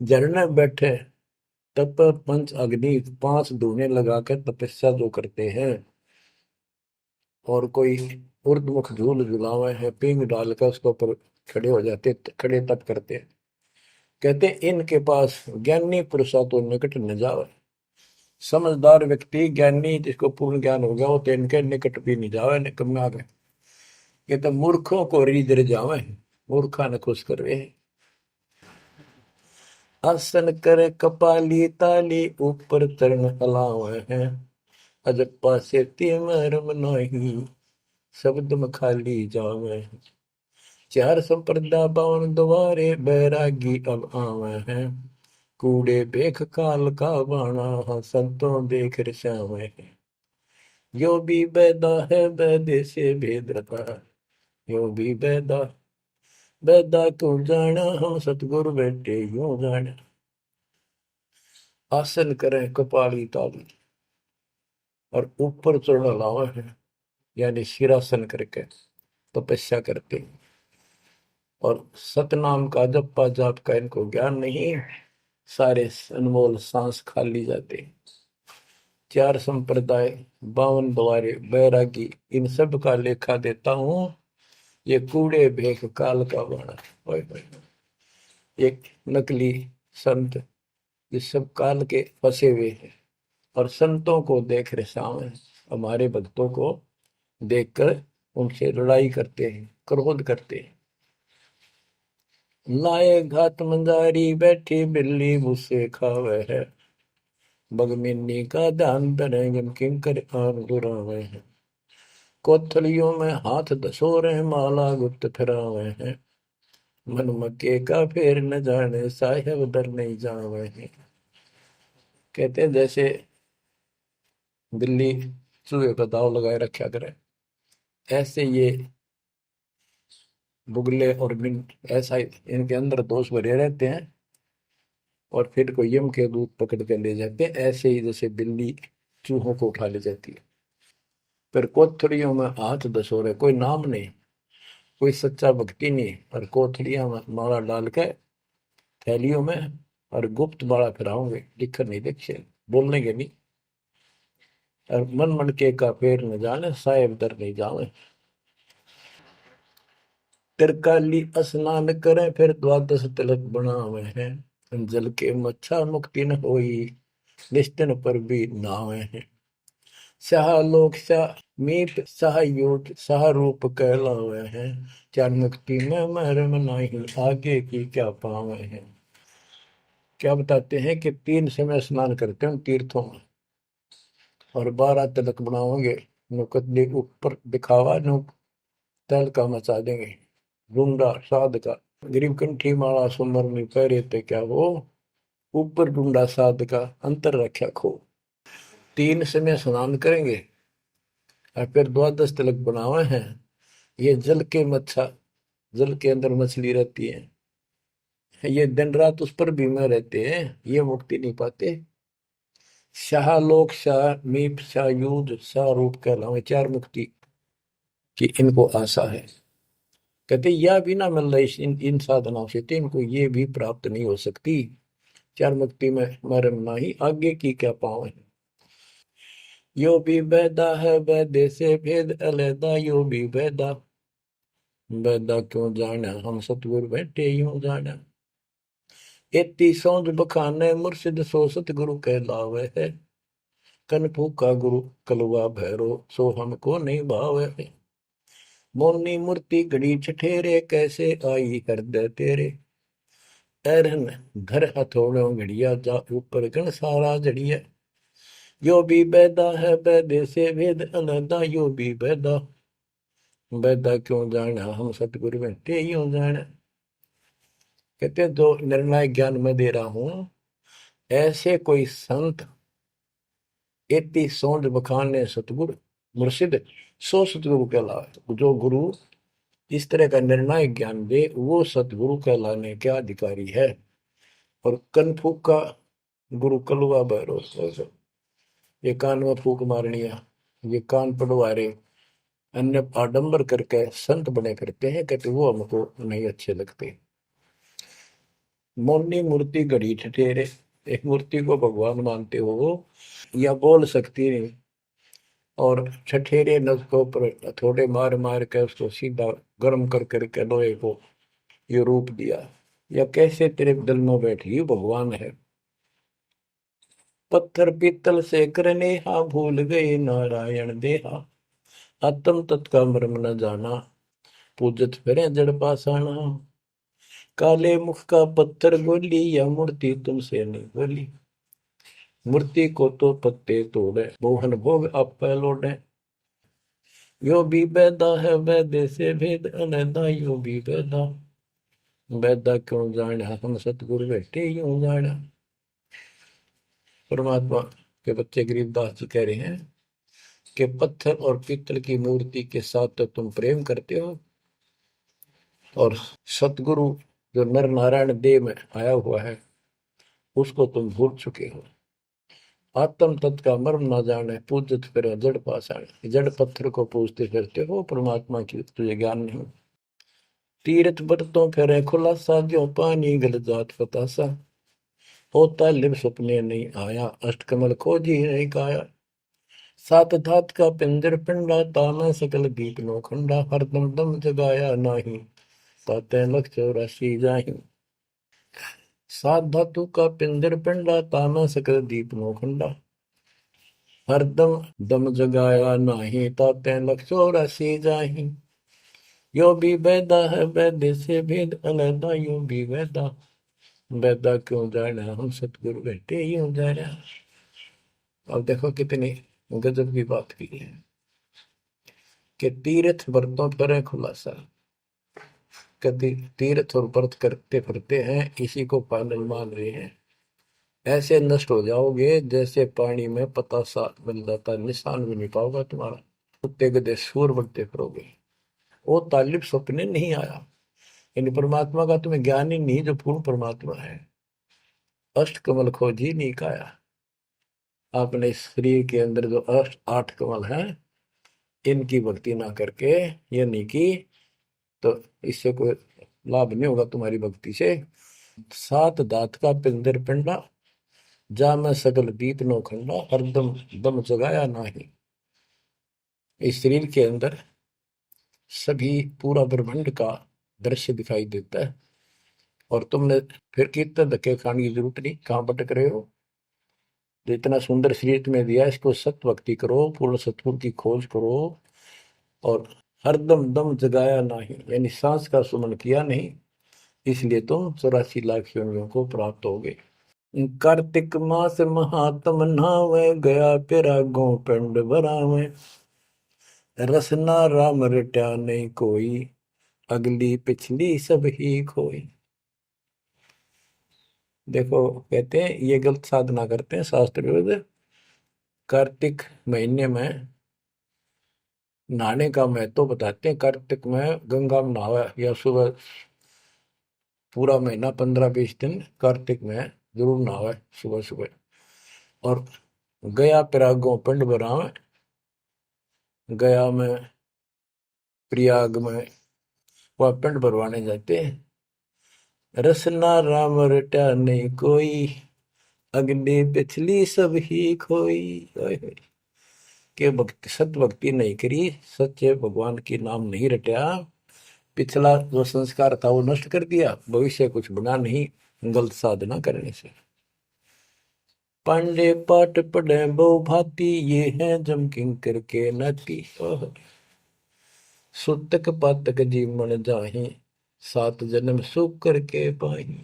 S1: झरने बैठे तप पंच अग्नि 5 धूने लगाकर तपस्या जो करते हैं, और कोई उर्दमुख झूल झुलावे है पींग डालकर उसके ऊपर खड़े हो जाते, खड़े तप करते हैं। कहते इनके पास ज्ञानी पुरुषा तो निकट न जावे। समझदार व्यक्ति ज्ञानी जिसको पूर्ण ज्ञान हो गया वो तो इनके निकट भी नहीं जावे, निकम में आ गए। ये तो मूर्खों को रीझ जावे, मूर्खा ने खुश करवे। आसन करे कपाली ताली ऊपर चरण हलावे है, अजप्पा से मरम नहीं शब्द में खाली जावे। चार संप्रदा बावन द्वारे बैरागी अब आवे हैं, कूड़े बेख काल का बाणा संतों देख रसावे हैं। यो भी बैदा है बैदे से भेद रता, यो भी बैदा बैदा क्यों जाना हम सतगुरु बैठे यूं जाना। आसन करें कपाली ताली और ऊपर चढ़ लावा है, यानी सिरासन करके तपस्या करते, और सतनाम का जप्पा जाप का इनको ज्ञान नहीं, सारे अनमोल सांस खाली जाते। चार संप्रदाय 52 द्वारे बैरागी इन सब का लेखा देता हूं, ये कूड़े भेख काल का बाणा। ओए होए, एक नकली संत ये सब काल के फंसे हुए हैं, और संतों को देख रहे सामने, हमारे भक्तों को देखकर उनसे लड़ाई करते हैं, क्रोध करते हैं। लाए घात मंदारी बैठी बिल्ली भूसे खावे है, बगमिन्नी का ध्यान धरे किंकर आन दुरावे हैं। कोथलियों में हाथ दसोरे माला गुप्त फिरावे हैं, मन मक्के का फेर न जाने साहेब दर नहीं जावे हैं। कहते हैं जैसे बिल्ली चूहे का दाव लगाए रखा करे, ऐसे ये बुगले और मिंट ऐसा इनके अंदर दोष भरे रहते हैं, और फिर कोई यम के दूत पकड़ के ले जाते हैं, ऐसे ही जैसे बिल्ली चूहों को उठा ले जाती है। फिर कोथड़ियों में हाथ दसोरे, कोई नाम नहीं, कोई सच्चा भक्ति नहीं, और कोथड़ियां में माला डाल के थैलियों में, और गुप्त माला फिराओगे, लिखकर नहीं देखे, बोलने के नहीं। और मन मन के का पेड़ न जाने साहेब दर नहीं जावे। तिरकाली स्नान करें फिर द्वादश तिलक बनावे हैं, जल के मच्छा मुक्ति न होई निश्चन पर भी नावे हैं। शाह लोक शाह मीत शाह योग शाह रूप कहलावे हैं, चार मुक्ति में महरम नहीं आगे की क्या पावे हैं। क्या बताते हैं कि 3 समय स्नान करते हैं तीर्थों में, और 12 तिलक बनाओगे, नुकदली ऊपर दिखावा नु तल का मचा देंगे, रूंडा साध का गरीब कंठी माला सुमर में पैरे ते क्या वो, ऊपर ढूंढा साध का अंतर रख्या खो। 3 समय स्नान करेंगे और फिर द्वादश तिलक बनावे हैं। ये जल के मच्छा, जल के अंदर मछली रहती है, ये दिन रात उस पर बीमा रहते हैं, ये मुक्ति नहीं पाते। शाह लोक शाह मीप शाह युद्ध शाह रूप कहलावे, 4 मुक्ति की इनको आशा है। कहते यह भी ना मिल रही इन साधनाओं से, तो इनको ये भी प्राप्त नहीं हो सकती। 4 मुक्ति में मरम नहीं आगे की क्या पावे। यो भी बैदा है बैदे से भेद अलैदा, यो भी बैदा बैदा क्यों जाना हम सतगुरु बैठे यूं जाना। एती सौंद बखाने मुर्शिद सो सतगुरु कहलावे है, कन फूका गुरु कलवा भैरो सो हमको नहीं भावे है। मोनी मूर्ति घड़ी ठठेरे कैसे आई हृदय तेरे, ऐरन घर हथौड़ों घड़िया जा ऊपर गण सारा जड़िया। यो भी बैदा है बैदे से भेद अलैदा, यो भी बैदा बैदा क्यों जाना हम सतगुरु बैठे यूं जाना। कहते हैं जो निर्णायक ज्ञान में दे रहा हूं, ऐसे कोई संत एती सौंद बखाने सतगुरु मुर्शिद सो सतगुरु कहलाए। जो गुरु इस तरह का निर्णायक ज्ञान दे वो सतगुरु कहलाने के अधिकारी है। और कनफूक का गुरु कलुआ भैरव, ये कान में फूक मारनिया, ये कान पड़वा रहे, अन्य आडंबर करके संत बने करते हैं, कहते वो हमको नहीं अच्छे लगते। मौनी मूर्ति घड़ी ठठेरे, एक मूर्ति को भगवान मानते हो या बोल सकती नहीं, और ठठेरे नस को पर थोड़े मार मार के उसको सीधा गर्म कर करके लोहे को ये रूप दिया। या कैसे तेरे दिल में बैठी भगवान है। पत्थर पीतल से करने हा, भूल गए नारायण देहा, आत्म तत्का मर्म न जाना, पूजत फिरे जड़ पासाना। काले मुख का पत्थर बोली, या मूर्ति तुमसे नहीं बोली, मूर्ति को तो पत्ते तोड़े, मोहन भोग आप लौटे। यो भी बैदा है वैदे से भेद अनैदा, यो भी बैदा बैदा क्यों जाना, हम सतगुरु बैठे यूं जाना। परमात्मा के बच्चे गरीबदास जी कह रहे हैं कि पत्थर और पीतल की मूर्ति के साथ तो तुम प्रेम करते हो, और सतगुरु जो नर नारायण देह में आया हुआ है उसको तुम भूल चुके हो। आत्म तत्व का मर्म ना जाने, पूजत फिर जड़ पाषाण, जड़ पत्थर को पूजते फिरते हो, परमात्मा की तुझे ज्ञान नहीं। तीर्थ बरतों फिरे खुलासा, जो पानी गल जात फतासा, होता लिव सपने नहीं आया, अष्टकमल खोजी नहीं काया। सात धात का पिंजर पिंडा, ताना सकल दीप नो खंडा, हरदम दम जगाया नाही, ताते लख 84 जाहि। सात धातु का पिंजर पिंडा, ताना सकल दीप नो खंडा, हरदम दम जगाया नाही, ताते लख 84 जाहि। यो भी वेदा है वैद्य से भेद अलैदा, यो भी वेदा वेदा क्यों जाना, हम सतगुरु बैठे यूं जाना। अब देखो कितनी गजब की बात की है कि तीर्थ व्रतों पर खुलासा, कभी तीर्थ और व्रत करते फिरते हैं, इसी को पालन मान रहे हैं। ऐसे नष्ट हो जाओगे जैसे पानी में पता सा बन जाता, निशान भी नहीं पाओगा तुम्हारा, कुत्ते गधे सूर बनते फिरोगे। वो तालिब सपने नहीं आया, यानी परमात्मा का तुम्हें ज्ञान ही नहीं जो पूर्ण परमात्मा है। अष्ट कमल खोजी नहीं काया, आपने इस शरीर के अंदर जो अष्ट 8 कमल हैं इनकी भक्ति ना करके ये नहीं की तो इससे कोई लाभ नहीं होगा तुम्हारी भक्ति से। सात दात का पिंदर पिंडा, जा मैं सकल दीप नो खंडा, हरदम दम जगाया नाही। इस शरीर के अंदर सभी पूरा ब्रह्मांड का दृश्य दिखाई देता है, और तुमने फिर कीर्तन धक्के खाने की जरूरत नहीं, कहाँ भटक रहे हो। जो इतना सुंदर शरीर तुम्हें दिया इसको सत भक्ति करो, पूर्ण सतगुरु की खोज करो, और हरदम दम जगाया नहीं, यानी सांस का सुमन किया नहीं, इसलिए तुम 84 लाख योनियों को प्राप्त हो गए। कार्तिक मास महात्म नहावे, गया पिरागो पिंड भरावे, रसना राम रट्या नहीं कोई, अगली पिछली सब ही खोई। देखो कहते हैं ये गलत साधना करते हैं शास्त्र विरुद्ध। कार्तिक महीने में नहाने का महत्व बताते हैं। कार्तिक में गंगा में नहावा, या सुबह पूरा महीना 15-20 दिन कार्तिक में जरूर नहावे सुबह सुबह। और गया प्रयागों पिंड भरावे, गया में प्रयाग में वह पिंड भरवाने जाते हैं। रसना राम रटा नहीं कोई, अगली पिछली सब ही खोई। के भक्ति सत भक्ति नहीं करी, सच्चे भगवान की नाम नहीं रटा, पिछला जो संस्कार था वो नष्ट कर दिया, भविष्य कुछ बना नहीं गलत साधना करने से। पांडे पाठ पढ़े बहु भांति, ये है जम किंकर के नाती। सुतक पातक जीवन जाहि, 7 जन्म सुख करके पाही।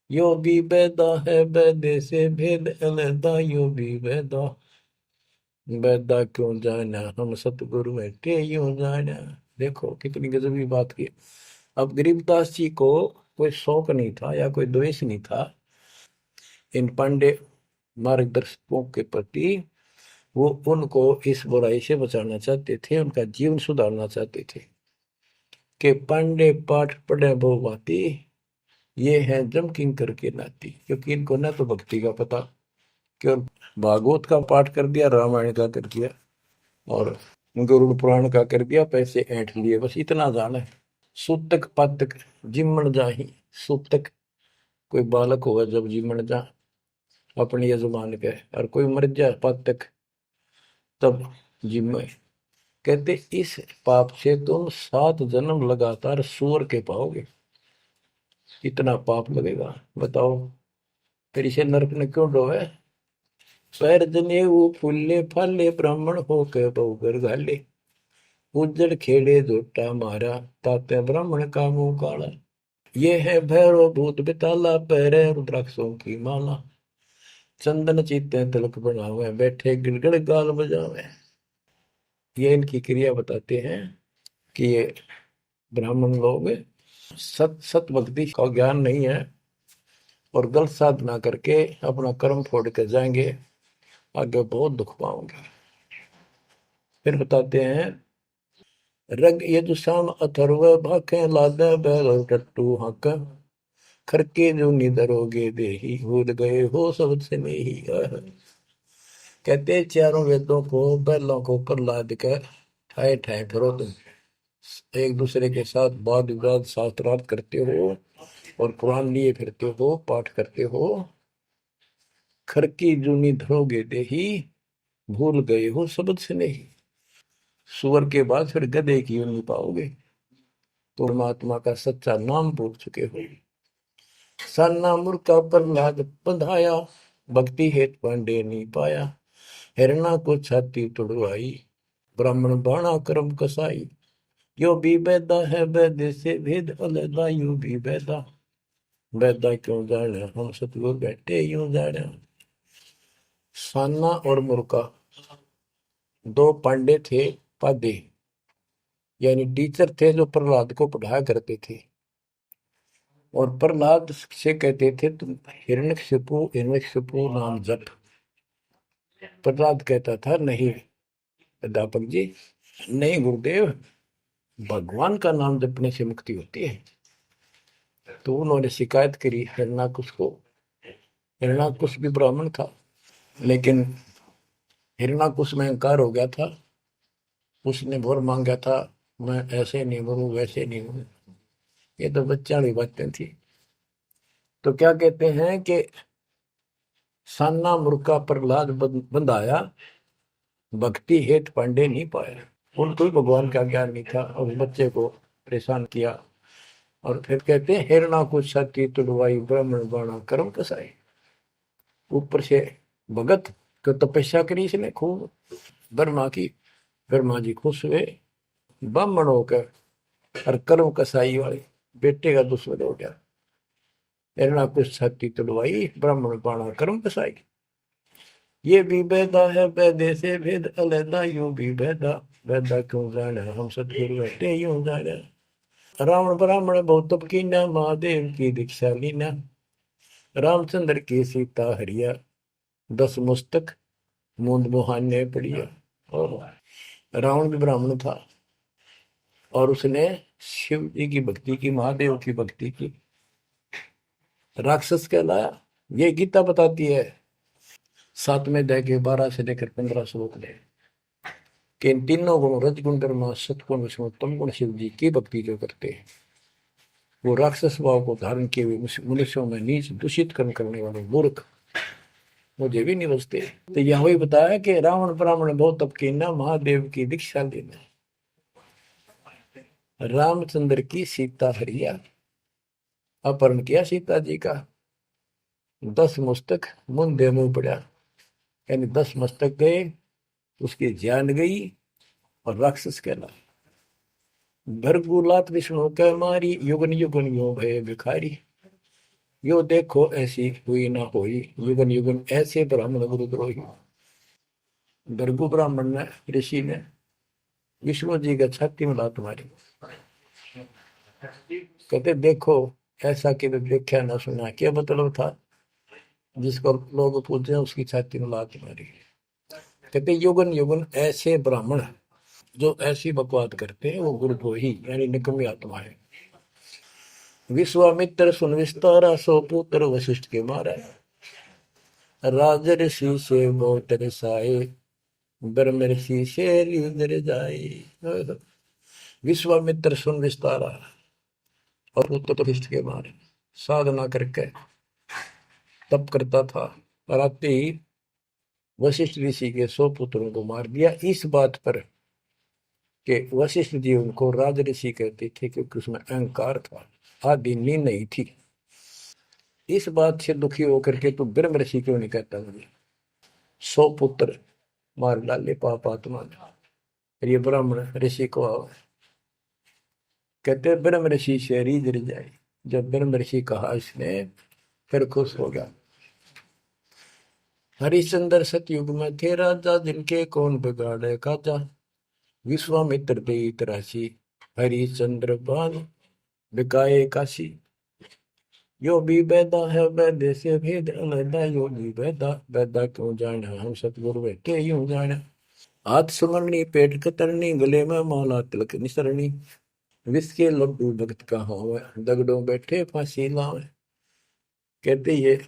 S1: यो भी बैदा है बैदे से भेद अलैदा, यो भी बैदा बैदा क्यों जाना, हम सतगुरु बैठे यूं जाना। देखो कितनी गजबी बात की। अब गरीबदास जी को कोई शौक नहीं था या कोई द्वेष नहीं था इन पांडे मार्गदर्शकों के प्रति, वो उनको इस बुराई से बचाना चाहते थे, उनका जीवन सुधारना चाहते थे कि पांडे पाठ पढ़े बहु भांति, ये है जम किंकर के नाती। क्योंकि इनको ना तो भक्ति का पता, केवल भागवत का पाठ कर दिया, रामायण का कर दिया और गरुड़ पुराण का कर दिया, पैसे ऐंठ लिए, बस इतना जाना है। सूतक पातक जिमण जाही, सूतक कोई बालक होगा जब जिमण जा अपने यजमान के, और कोई मर जाए पातक तब जिम। कहते इस पाप से तुम 7 जन्म लगातार सूअर के पाओगे, इतना पाप लगेगा। बताओ फिर इसे नरक ने क्यों डोवे। पैर जने वो फूले फाले ब्राह्मण हो के बहुगर घाले, उज्जड़ खेड़े झोटा मारा, ताते ब्राह्मण का मुंह काला। ये है भैरव भूत बिताला, पैरे रुद्राक्षों की माला, चंदन चीते तिलक बनावे, बैठे गिड़गड़ गाल बजावे। ये इनकी क्रिया बताते हैं कि ये ब्राह्मण लोग सत सत भक्ति का ज्ञान नहीं है और गलत साधना करके अपना कर्म फोड़ के जाएंगे, आगे बहुत दुख पाओगे। फिर बताते हैं रग यजुषाम अथर्व भाखे लादे बैल टट्टू हक, खरके जो निधरोगे देही, भूल गए हो सब से नहीं। कहते चारों वेदों को बैलों को ऊपर लाद कर ठाए ठाए फिरो तुम, एक दूसरे के साथ वाद विवाद शास्त्रार्थ करते हो और कुरान लिए फिरते हो, पाठ करते हो। खरकी जूनी धरोगे देही, भूल गए हो सबद से नहीं। सुअर के बाद फिर गधे की यूं नहीं पाओगे, तो परमात्मा का सच्चा नाम भूल चुके हो। सन्ना मुर्का प्रहलाद बंधाया, भक्ति हेत पांडे नहीं पाया, हिरणा को छाती तुड़वाई, ब्राह्मण बाणा कर्म कसाई। यो भी बैदा है वैद्य से भेद अलदा, यूं भी बैदा बैदा क्यों जाने, हम सतगुरु बैठे यूं जाने। सान्ना और मुर्का 2 पांडे थे, पादे यानी टीचर थे जो प्रहलाद को पढ़ाया करते थे। और प्रहलाद से कहते थे तुम हिरण्यकशिपु नाम जप। प्रहलाद कहता था नहीं अध्यापक जी, नहीं गुरुदेव, भगवान का नाम जपने से मुक्ति होती है। तो उन्होंने शिकायत करी हिरण्याकुश को। हिरण्याकुश भी ब्राह्मण था, लेकिन हिरण्याकुश में अहंकार हो गया था। उसने वर मांगा था, मैं ऐसे नहीं मरूं वैसे नहीं मरूं। ये तो बच्चा वाली बातें थी। तो क्या कहते हैं कि सान्ना मुर्का प्रहलाद बंधाया, भक्ति हेत पांडे नहीं पाया। उनको भी भगवान का ज्ञान नहीं था और उस बच्चे को परेशान किया। और फिर कहते हैं हिरणा को छाती तुड़वाई, ब्राह्मण बाणा कर्म कसाई। ऊपर से भगत को तपस्या करी इसने खूब ब्रह्मा की, ब्रह्मा जी खुश हुए, ब्राह्मण होकर और कर्म कसाई वाले बेटे का दुश्मन हो गया। हिरणा को छाती तुड़वाई, ब्राह्मण बाणा कर्म कसाई। ये भी बैदा है बैदे से भेद अलैदा, यूं भी बैदा बैदा क्यों जाने, हम सतगुरु बैठे यूं जाने। रावण ब्राह्मण बहुत तप कीना, महादेव की दीक्षा लीना, रामचंद्र की सीता हरिया, 10 मुस्तक मूंद मुहाने पड़िया। और रावण भी ब्राह्मण था और उसने शिव जी की भक्ति की, महादेव की भक्ति की, राक्षस कहलाया। ये गीता बताती है 7वें अध्याय के 12 से लेकर 15 श्लोक में कि इन तीनों गुण रजगुण कर्म सतगुण विष्णु तम गुण शिव जी की भक्ति जो करते हैं, वो राक्षस भाव को धारण किए हुए मनुष्यों में नीच दूषित कर्म करने वाले मूर्ख मुझे भी नहीं बचते। तो यह वही बताया कि रावण ब्राह्मण बहुत तप कीना, महादेव की दीक्षा लेना, रामचंद्र की सीता हरिया, अपहरण किया सीता जी का, 10 मस्तक मुंदे मुंह पड़ा, यानी 10 मस्तक गए, उसकी जान गई और राक्षस कहला। भरगुलात विष्णु कह मारी, युगन युगन यो भय भिखारी, यो देखो ऐसी हुई ना होई, युगन युगन ऐसे ब्राह्मण गुरुद्रोही। भरगु ब्राह्मण ने, ऋषि ने विष्णु जी का छाती में लात मारी, कहते देखो ऐसा कि देखा ना सुना। क्या मतलब था, जिसको लोग पूछते हैं उसकी छाती में लात मारी। कहते युगन युगन ऐसे ब्राह्मण जो ऐसी बकवाद करते हैं वो गुरुद्रोही यानी निकम्मी आत्मा है। विश्वामित्र सुन विस्तारा, सो पुत्र वशिष्ठ के मारा। राजर्षि से बहुत रसाए, ब्रह्म ऋषि से लीन जाए। विश्वामित्र सुन विस्तारा और पुत्र वशिष्ठ के मारे। साधना करके तप करता था और आते ही वशिष्ठ ऋषि के 100 पुत्रों को मार दिया। इस बात पर कि वशिष्ठ जी उनको राज ऋषि कहते थे क्योंकि उसमें अहंकार था, आदि नींद नहीं थी। इस बात से दुखी होकर के तू ब्रह्म ऋषि क्यों नहीं कहता मुझे? 100 पुत्र मार डाले पाप आत्मा ने। ये ब्राह्मण ऋषि को कहते ब्रह्म ऋषि से रीझ जाए। जब ब्रह्म ऋषि कहा इसने फिर खुश हो गया। हरिश्चंद्र सतयुग में थे राजा, जिनके कौन बिगाड़े काजा। विश्वामित्र दे राशि, हरिश्चंद्र बान बिकाए काशी। यो भी बैदा है वैद्य से भेद अलैदा, यो भी बैदा बैदा क्यों जाना, हम सतगुरु बैठे यूं जाना। हाथ सुमरनी पेट कतरनी, गले में माला तिलक निसरनी। विष के लड्डू भगत का हो, दगड़ों बैठे फांसी लावे। कहते ये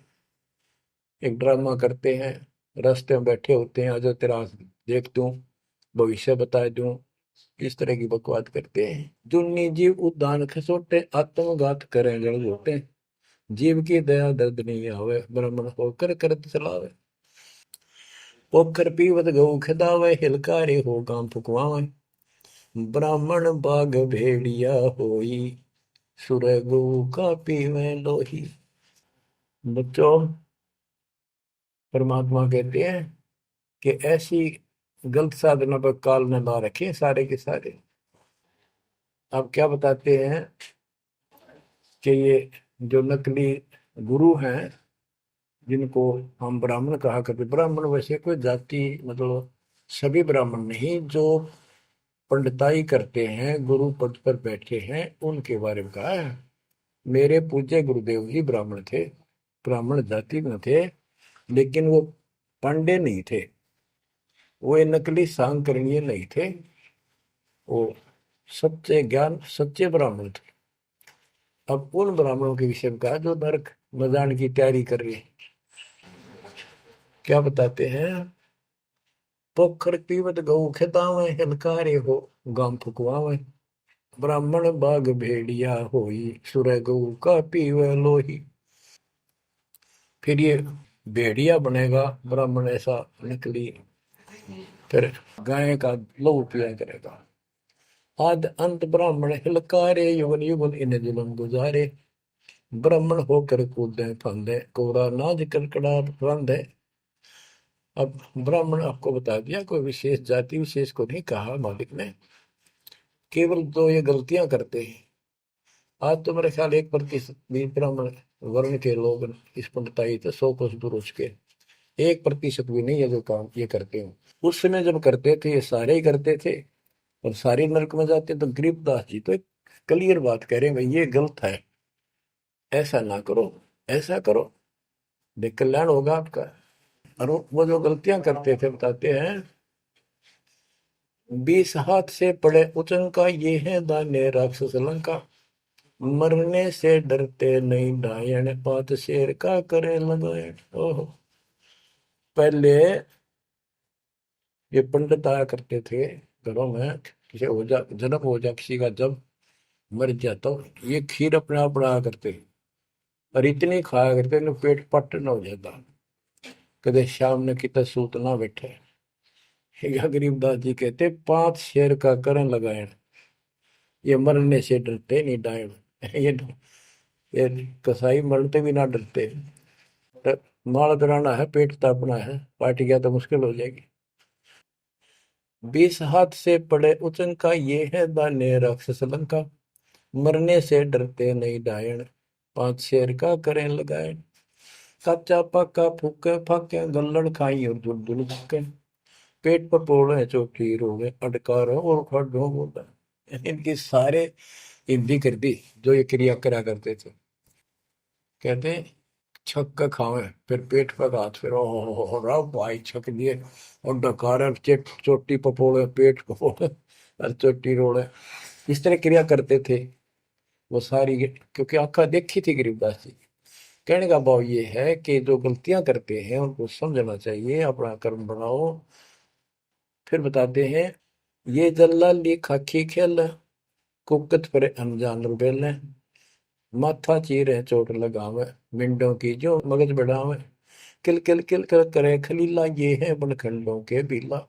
S1: एक ड्रामा करते हैं, रास्ते में बैठे होते हैं, आज तेरा देख दूं, भविष्य बता दूं, इस तरह की बकवाद करते हैं। जुन्नी जीव उद्दान खसोटे, आत्मघात करें जड़ होते। जीव की दया दर्द नहीं आवे, ब्राह्मण होकर करत चलावे। पोखर पीवत गऊ खिदावे, हिलकारे हो गांव फुकवावे। ब्राह्मण बाग भेड़िया होई, सुर गऊ का पीवे लोही। बच्चों, परमात्मा कहते हैं कि ऐसी गलत साधना पर काल न ला रखे सारे के सारे। अब क्या बताते हैं कि ये जो नकली गुरु हैं जिनको हम ब्राह्मण कहा करते, ब्राह्मण वैसे कोई जाति मतलब सभी ब्राह्मण नहीं, जो पंडिताई करते हैं गुरु पद पर बैठे हैं उनके बारे में कहा है। मेरे पूज्य गुरुदेव ही ब्राह्मण थे, ब्राह्मण जाति में थे, लेकिन वो पांडे नहीं थे, वो नकली सांकरणीय नहीं थे, वो सच्चे ज्ञान सच्चे ब्राह्मण थे। अब उन ब्राह्मणों के विषय में कहा जो नरक में जाने की तैयारी कर रहे हैं। क्या बताते हैं? पोखर पीवत गऊ खेतावे, हिलकारे हो गांव फुकवावे। ब्राह्मण बाग भेड़िया होई, सुर गऊ का पीवे लोही। फिर ये भेड़िया बनेगा ब्राह्मण, ऐसा निकली, फिर गाय का लहू पिया करेगा। आद अंत ब्राह्मण हिलकारे, युगन युगन इन जुलम गुजारे। ब्राह्मण होकर कूदे फंदे, कोरा नाज कड़कड़ा रंधे। अब ब्राह्मण आपको बता दिया, कोई विशेष जाति विशेष को नहीं कहा मालिक ने, केवल तो ये गलतियां करते हैं। आज तो मेरे ख्याल 1% भी ब्राह्मण वर्ण के लोग इस पंडिताई तो 100 कोस दूर उसके 1% भी नहीं है जो काम ये करते हैं। उस समय जब करते थे ये सारे ही करते थे और सारे नरक में जाते। तो गरीबदास जी तो एक क्लियर बात कह रहे हैं, भाई ये गलत है, ऐसा ना करो, ऐसा करो, देख कल्याण होगा आपका। और वो जो गलतियां करते थे बताते हैं, 20 हाथ से पड़े उचंका, ये है दाने राक्षस लंका। मरने से डरते नहीं डायन, पात शेर का करे लगाए। ओहो, पहले ये पंडित आया करते थे घरों में, किसी हो जा जन्म हो जा किसी का, जब मर जाता तो ये खीर अपने आप बनाया करते और इतनी खाया करते न पेट पट न हो जाता, कदे शाम ने कितना सूत ना बैठे। या गरीबदास जी कहते 5 शेर का करण लगाए, ये मरने से डरते नहीं डायन। ये कसाई मरते भी ना डरते। माल कराना है, पेट तापना है, पार्टी गया तो मुश्किल हो जाएगी। 20 हाथ से पड़े उचंका, ये है दाने राक्षस लंका। मरने से डरते नहीं डायन, 5 शेर का करें लगाए। कच्चा पक्का फूके फाके, गल्लड़ खाई और दुल दुल फूके। पेट पर पोड़े चौकी रोगे, अटकारो और खड़ो बोला। इनकी सारे हिंदी कर दी जो ये क्रिया करा करते थे। कहते छक के खावे, फिर पेट पे हाथ, फिर ओहो रा भाई छक दिए, और डकार चोटी पपोड़े, पेट पपोड़े और चोटी रोड़े, इस तरह क्रिया करते थे वो सारी, क्योंकि आंखा देखी थी गरीबदास जी। कहने का भाव ये है कि जो गलतियां करते हैं उनको समझना चाहिए, अपना कर्म बनाओ। फिर बताते हैं, ये जल्लाली खाकी खेल, कुकत पर अनजान रुबेल, माथा चीरे चोट लगावे, मिंडों की जो मगज बढ़ावे, किल किल किल कर करे खलीला, ये है बनखंडों के बीला,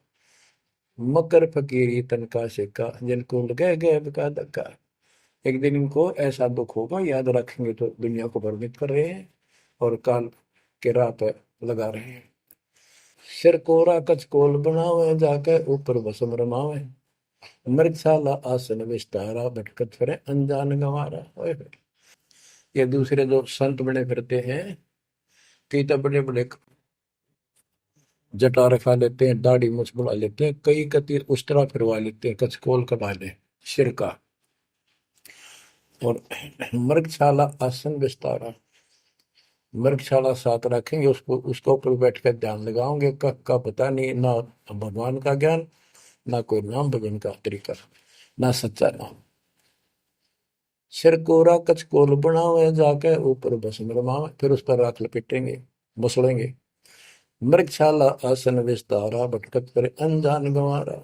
S1: मकर फकीरी तनका सिक्का, जिनको लगे गए का धक्का। एक दिन इनको ऐसा दुख होगा, याद रखेंगे तो दुनिया को भ्रमित कर रहे हैं और काल के राह पे लगा रहे हैं। सिर कोरा कचकोल बनावे, जाके ऊपर भस्म रमावे, मृगशाला आसन विस्तारा, भटकत फिरे अनजान गंवारा। ये दूसरे जो संत बने फिरते हैं, कई तो बड़े बड़े जटा रखा लेते हैं, दाढ़ी मूछ बढ़ा लेते हैं, कई कति उस्तरा फिरवा लेते हैं, कचकोल कटा ले सिर का, और मृगशाला आसन विस्तारा, मृगशाला साथ रखेंगे, उसको उसके ऊपर बैठ कर ध्यान लगाओगे, का पता नहीं, ना भगवान का ज्ञान, ना कोई नाम भजन का तरीका, ना सच्चा नाम। सिर कोरा कचकोल बनावे, जाके ऊपर भस्म रमावे, फिर उस पर राख लपेटेंगे, मसलेंगे। मृगशाला आसन विस्तारा, भटकत करे अनजान गंवारा,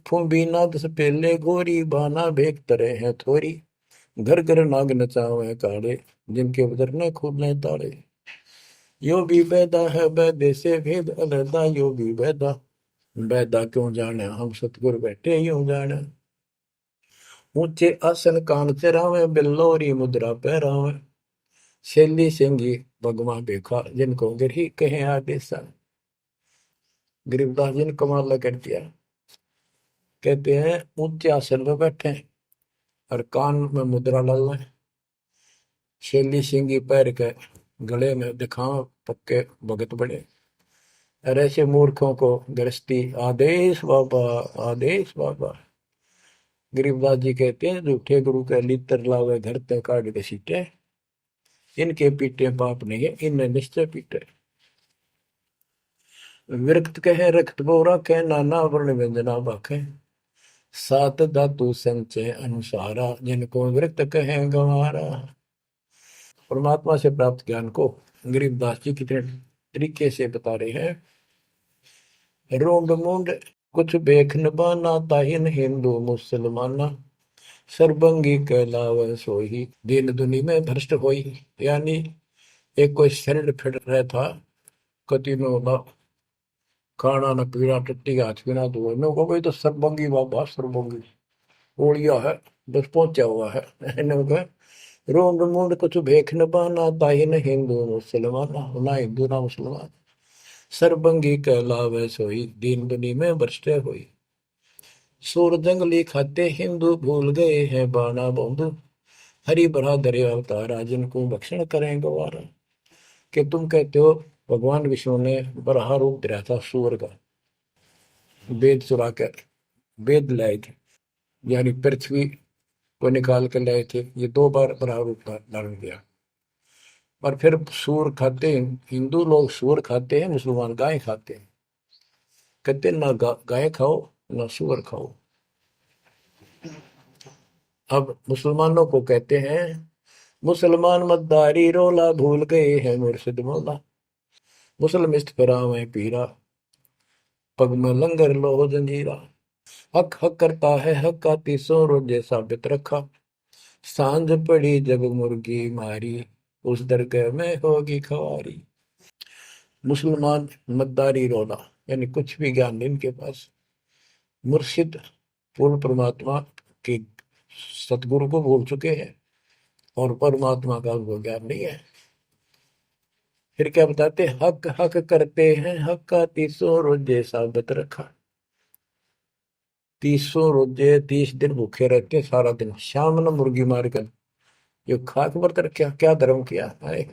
S1: फूंबी नाद से पहले गोरी, बाना भेक तरे हैं थोरी, घर घर नाग नचावे काड़े, जिनके उधर न खुले ताड़े। यो भी बैदा है बैदे से भेद अलहदा, यो भी बैदा, बैदा क्यों जाने हम सतगुर बैठे यूं जाने। ऊंचे आसन कान चरावे, बिल्लोरी मुद्रा पहरावे, शैली सिंगी भगवा देखा, जिनको गिरही कहे आदेशा। गरीबदास जी ने कमाल कर दिया, कहते हैं ऊंचे आसन पर बैठे और कान में मुद्रा डाल लें, शैली सिंगी पैर के गले में दिखाओ पक्के भगत बड़े, और ऐसे मूर्खों को गृहस्थी आदेश बाबा, आदेश बाबा। गरीबदास जी कहते हैं, झूठे गुरु के लितर लावे, घर ते काट के सीटे, इनके पीटे पाप नहीं है, इन्हें निश्चय पीटे। विरक्त कहे रक्त बोरा के, नाना वर्ण व्यंजना बाखे, सात धातु संचय अनुसारा, जिनको विरक्त कहे गंवारा। परमात्मा से प्राप्त ज्ञान को गरीबदास जी कितने तरीके से बता रहे हैं। रोंड मुंड कुछ बेख न बाना, ताहिन हिंदू मुसलमाना, सरबंगी कहलावे सोही, दीन दुनी में भ्रष्ट होई। यानी एक कोई शरीर फिट रहा था, कति में होगा खाना न पीना, टट्टी हाथ पीना धोए में, वो कोई तो सरबंगी बाबा, सरबंगी ओलिया है, बस पहुंचा हुआ है। रोंड मुंड कुछ भेख न बाना, ताहिन हिंदू मुसलमाना, ना हिंदू ना मुसलमान, सरबंगी कहलावे सोई, दीन दुनी में भ्रष्ट होई। सूर जंगली खाते हिंदू, भूल गए हैं बाना बंधु, हरि भरा दरे अवतारा, जिनको भक्षण करें गवारा। कि तुम कहते हो भगवान विष्णु ने बराह रूप धरा था सूर का, वेद चुरा कर वेद लाए थे, यानी पृथ्वी को निकाल कर लाए थे, ये दो बार बराह रूप धारण किया। और फिर सूर खाते हैं हिंदू लोग, सूर खाते हैं, मुसलमान गाय खाते हैं। कहते ना गाय खाओ ना सूअर खाओ। अब मुसलमानों को कहते हैं, मुसलमान मद्दारी रोला, भूल गए हैं मुर्शिद मौला, मुसलमिस्त फरावे पीरा, पग में लंगर लो जंजीरा। हक हक करता है हक का, तीसों रोजे साबित रखा, सांझ पड़ी जब मुर्गी मारी, उस दरगाह में होगी खवारी। मुसलमान मद्दारी रोला, यानी कुछ भी ज्ञान नहीं इनके पास। मुर्शिद पूर्ण परमात्मा के सतगुरु को भूल चुके हैं और परमात्मा का उनको ज्ञान नहीं है। फिर क्या बताते, हक हक करते हैं हक का, तीसों रोजे साबित रखा। तीसों रोजे 30 दिन भूखे रहते, सारा दिन शाम न मुर्गी मार कर, ये खाक व्रत रखा, क्या धर्म किया है।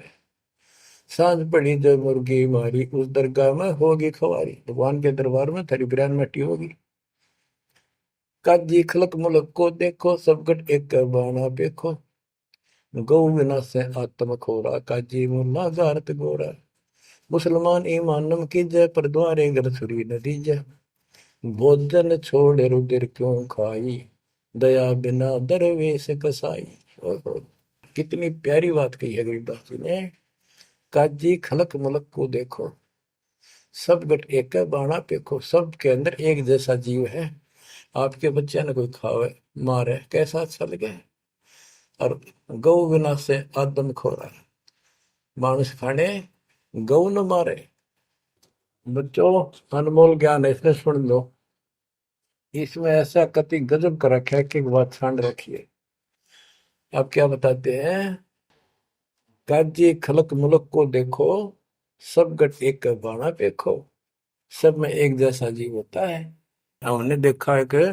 S1: सांझ पड़ी जब मुर्गी मारी, उस दरगाह में होगी खवारी, भगवान के दरबार में तेरी बिरयानी मट्टी होगी। काजी खलक मुलक को देखो, सब गट एक बाना देखो, गौ बिना से आत्म खोरा, काजी मुल्ला गारत गोरा। मुसलमान ईमान नम कीजय, पर द्वारे घर छुरी न दीजय। भोजन छोड़ रुधिर क्यों खाई, दया बिना दरवेश कसाई। ओहो, कितनी प्यारी बात कही है गरीबदास जी ने। काजी खलक मलक को देखो, सब गट एक बाणा पेखो। सब के अंदर एक जैसा जीव है। आपके बच्चे ने कोई खावे मारे कैसा अच्छा लगे। और गौ बिना से आदम खोरा, मानुष खाने गौ न मारे। बच्चों, अनमोल ज्ञान है, इसमें सुन लो। इसमें ऐसा कति गजब कर रखा है कि बात छांड रखी है। आप क्या बताते हैं? काजी खलक मुलक को देखो, सब गट एक बाणा पेखो। सब में एक जैसा जीव होता है। हमने देखा है कि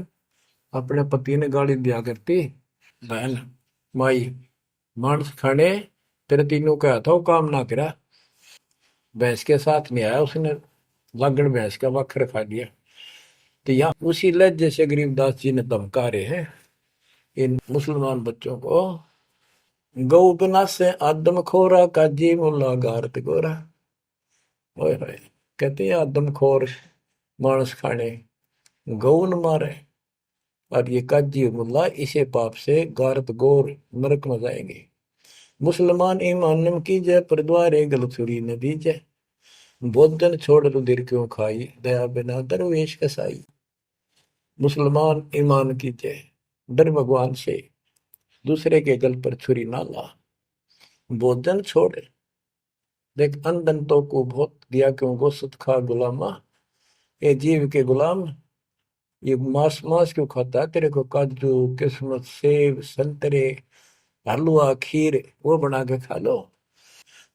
S1: अपने पति ने गाली दिया करती बहन माई, मांस खाने तेरे तीनों का था वो काम ना करा। भैंस के साथ नहीं आया उसने, लागण भैंस का वक्र खा लिया। तो यहाँ उसी लहजे से गरीबदास जी ने धमका रहे हैं इन मुसलमान बच्चों को। गौ बिना से आदम खोरा, काजी मुल्ला गारत गोरा। ओए होए, कहते हैं आदम खोर मांस खाने गौ न मारे, और ये काजी मुल्ला इसे पाप से गारत गोर नरक में जाएंगे। मुसलमान ईमान की जय, पर द्वारे गल छुरी न दीजय। भोजन छोड़ रुधिर क्यों खाई, दया बिना दरवेश कसाई। मुसलमान ईमान की जय, डर भगवान से, दूसरे के गल पर छुरी ना ला। भोजन छोड़, देख अंधन तो को बहुत दिया क्यों गोसत खा गुलामा। ये जीव के गुलाम, ये मांस मांस क्यों खाता है? तेरे को काजू किस्मत सेब संतरे हलवा खीर वो बना के खा लो।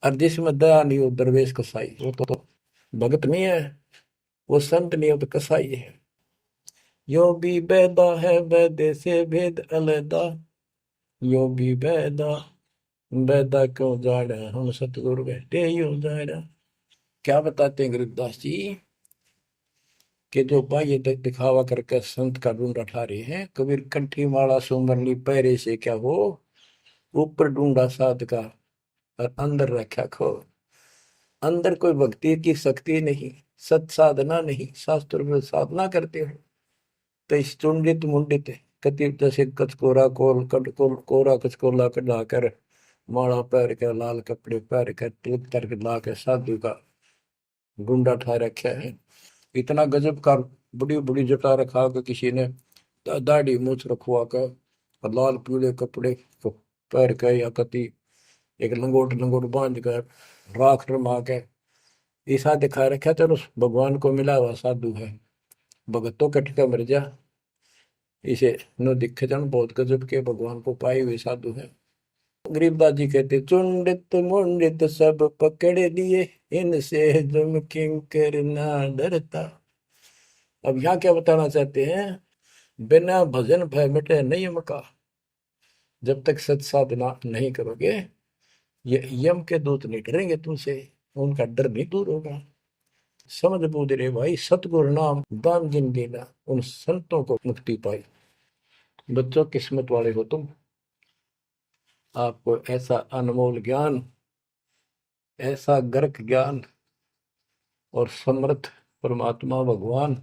S1: और जिसमें दया नहीं हो दरवेश कसाई, वो तो भगत नहीं है, वो संत नहीं हो तो कसाई है। यो भी बैदा है बैदे से भेद अलैदा, यो भी बैदा बैदा क्यों जाड़ा, हम सतगुरु बैठे यो जाड़ा। क्या बताते हैं गरीबदास जी कि जो बाह्य दिखावा करके संत का ढूंढा ठा रहे हैं। कबीर कंठी माला सुमरनी पहरे से क्या हो, ऊपर ढूंढा साध का और अंदर रखा खो। अंदर कोई भक्ति की शक्ति नहीं, सत साधना नहीं, शास्त्र में साधना करते हो तो इस चुंडित मुंडित कति जैसे कचकोरा कोल कट कोरा कचकोला कढ़ाकर माला पैर के लाल कपड़े पैर के तिलक तर के ला के साधु का गुंडा ठा रखा है। इतना गजब का बड़ी बड़ी जटा रखा के किसी ने दाढ़ी मूछ रखवा कर और लाल पीले कपड़े पैर के या कति एक लंगोट लंगोट बांध कर राख रमा के ऐसा दिखा रखा। चलो भगवान को मिला हुआ साधु है, भगतों कटका मर जा। इसे नो दिखे जन बहुत गजब के भगवान को पाए हुए साधु है। गरीबदास जी कहते चुंडित मुंडित सब पकड़ लिए, इनसे जम किंकर ना डरता। अब यहाँ क्या बताना चाहते हैं? बिना भजन भय मिटे नहीं मका। जब तक सत साधना नहीं करोगे ये यम के दूत नहीं डरेंगे तुमसे, उनका डर नहीं दूर होगा। समझ बूझ रे भाई, सतगुरु नाम दान जिन देना, उन संतों को मुक्ति पाई। बच्चों, किस्मत वाले हो तुम, आपको ऐसा अनमोल ज्ञान, ऐसा गर्क ज्ञान और समर्थ परमात्मा भगवान,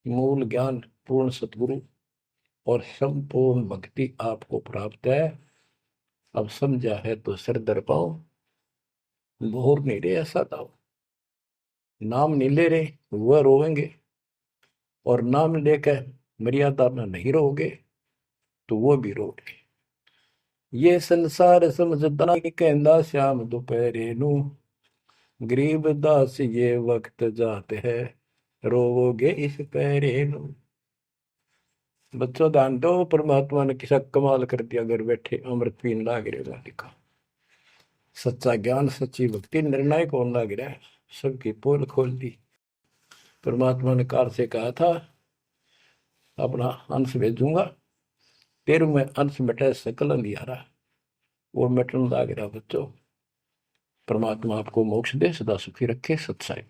S1: मूल ज्ञान पूर्ण सतगुरु और संपूर्ण भक्ति आपको प्राप्त है। अब समझा है तो सिर दर पाओ, भोर नहीं रहे ऐसा दाओ। नाम नहीं ले रहे वह रोवेंगे, और नाम लेकर मर्यादा में नहीं रहोगे तो वो भी रोगे। ये संसार समझदा कहंदा श्याम दोपहरे नू, गरीब दास ये वक्त जाते है, रोवोगे इस पहरे नू। बच्चों ध्यान दो, परमात्मा ने किसा कमाल कर दिया, घर बैठे अमृत पीन लाग रहे लिखा। सच्चा ज्ञान सच्ची भक्ति निर्णायक होने लग रहा है, सबकी पोल खोल दी। परमात्मा ने काल से कहा था अपना अंश भेजूंगा, तेरु में अंश मिटे सकल अंधियारा, वो मिटन लग रहा। बच्चों, परमात्मा आपको मोक्ष दे, सदा सुखी रखे। सत्साई।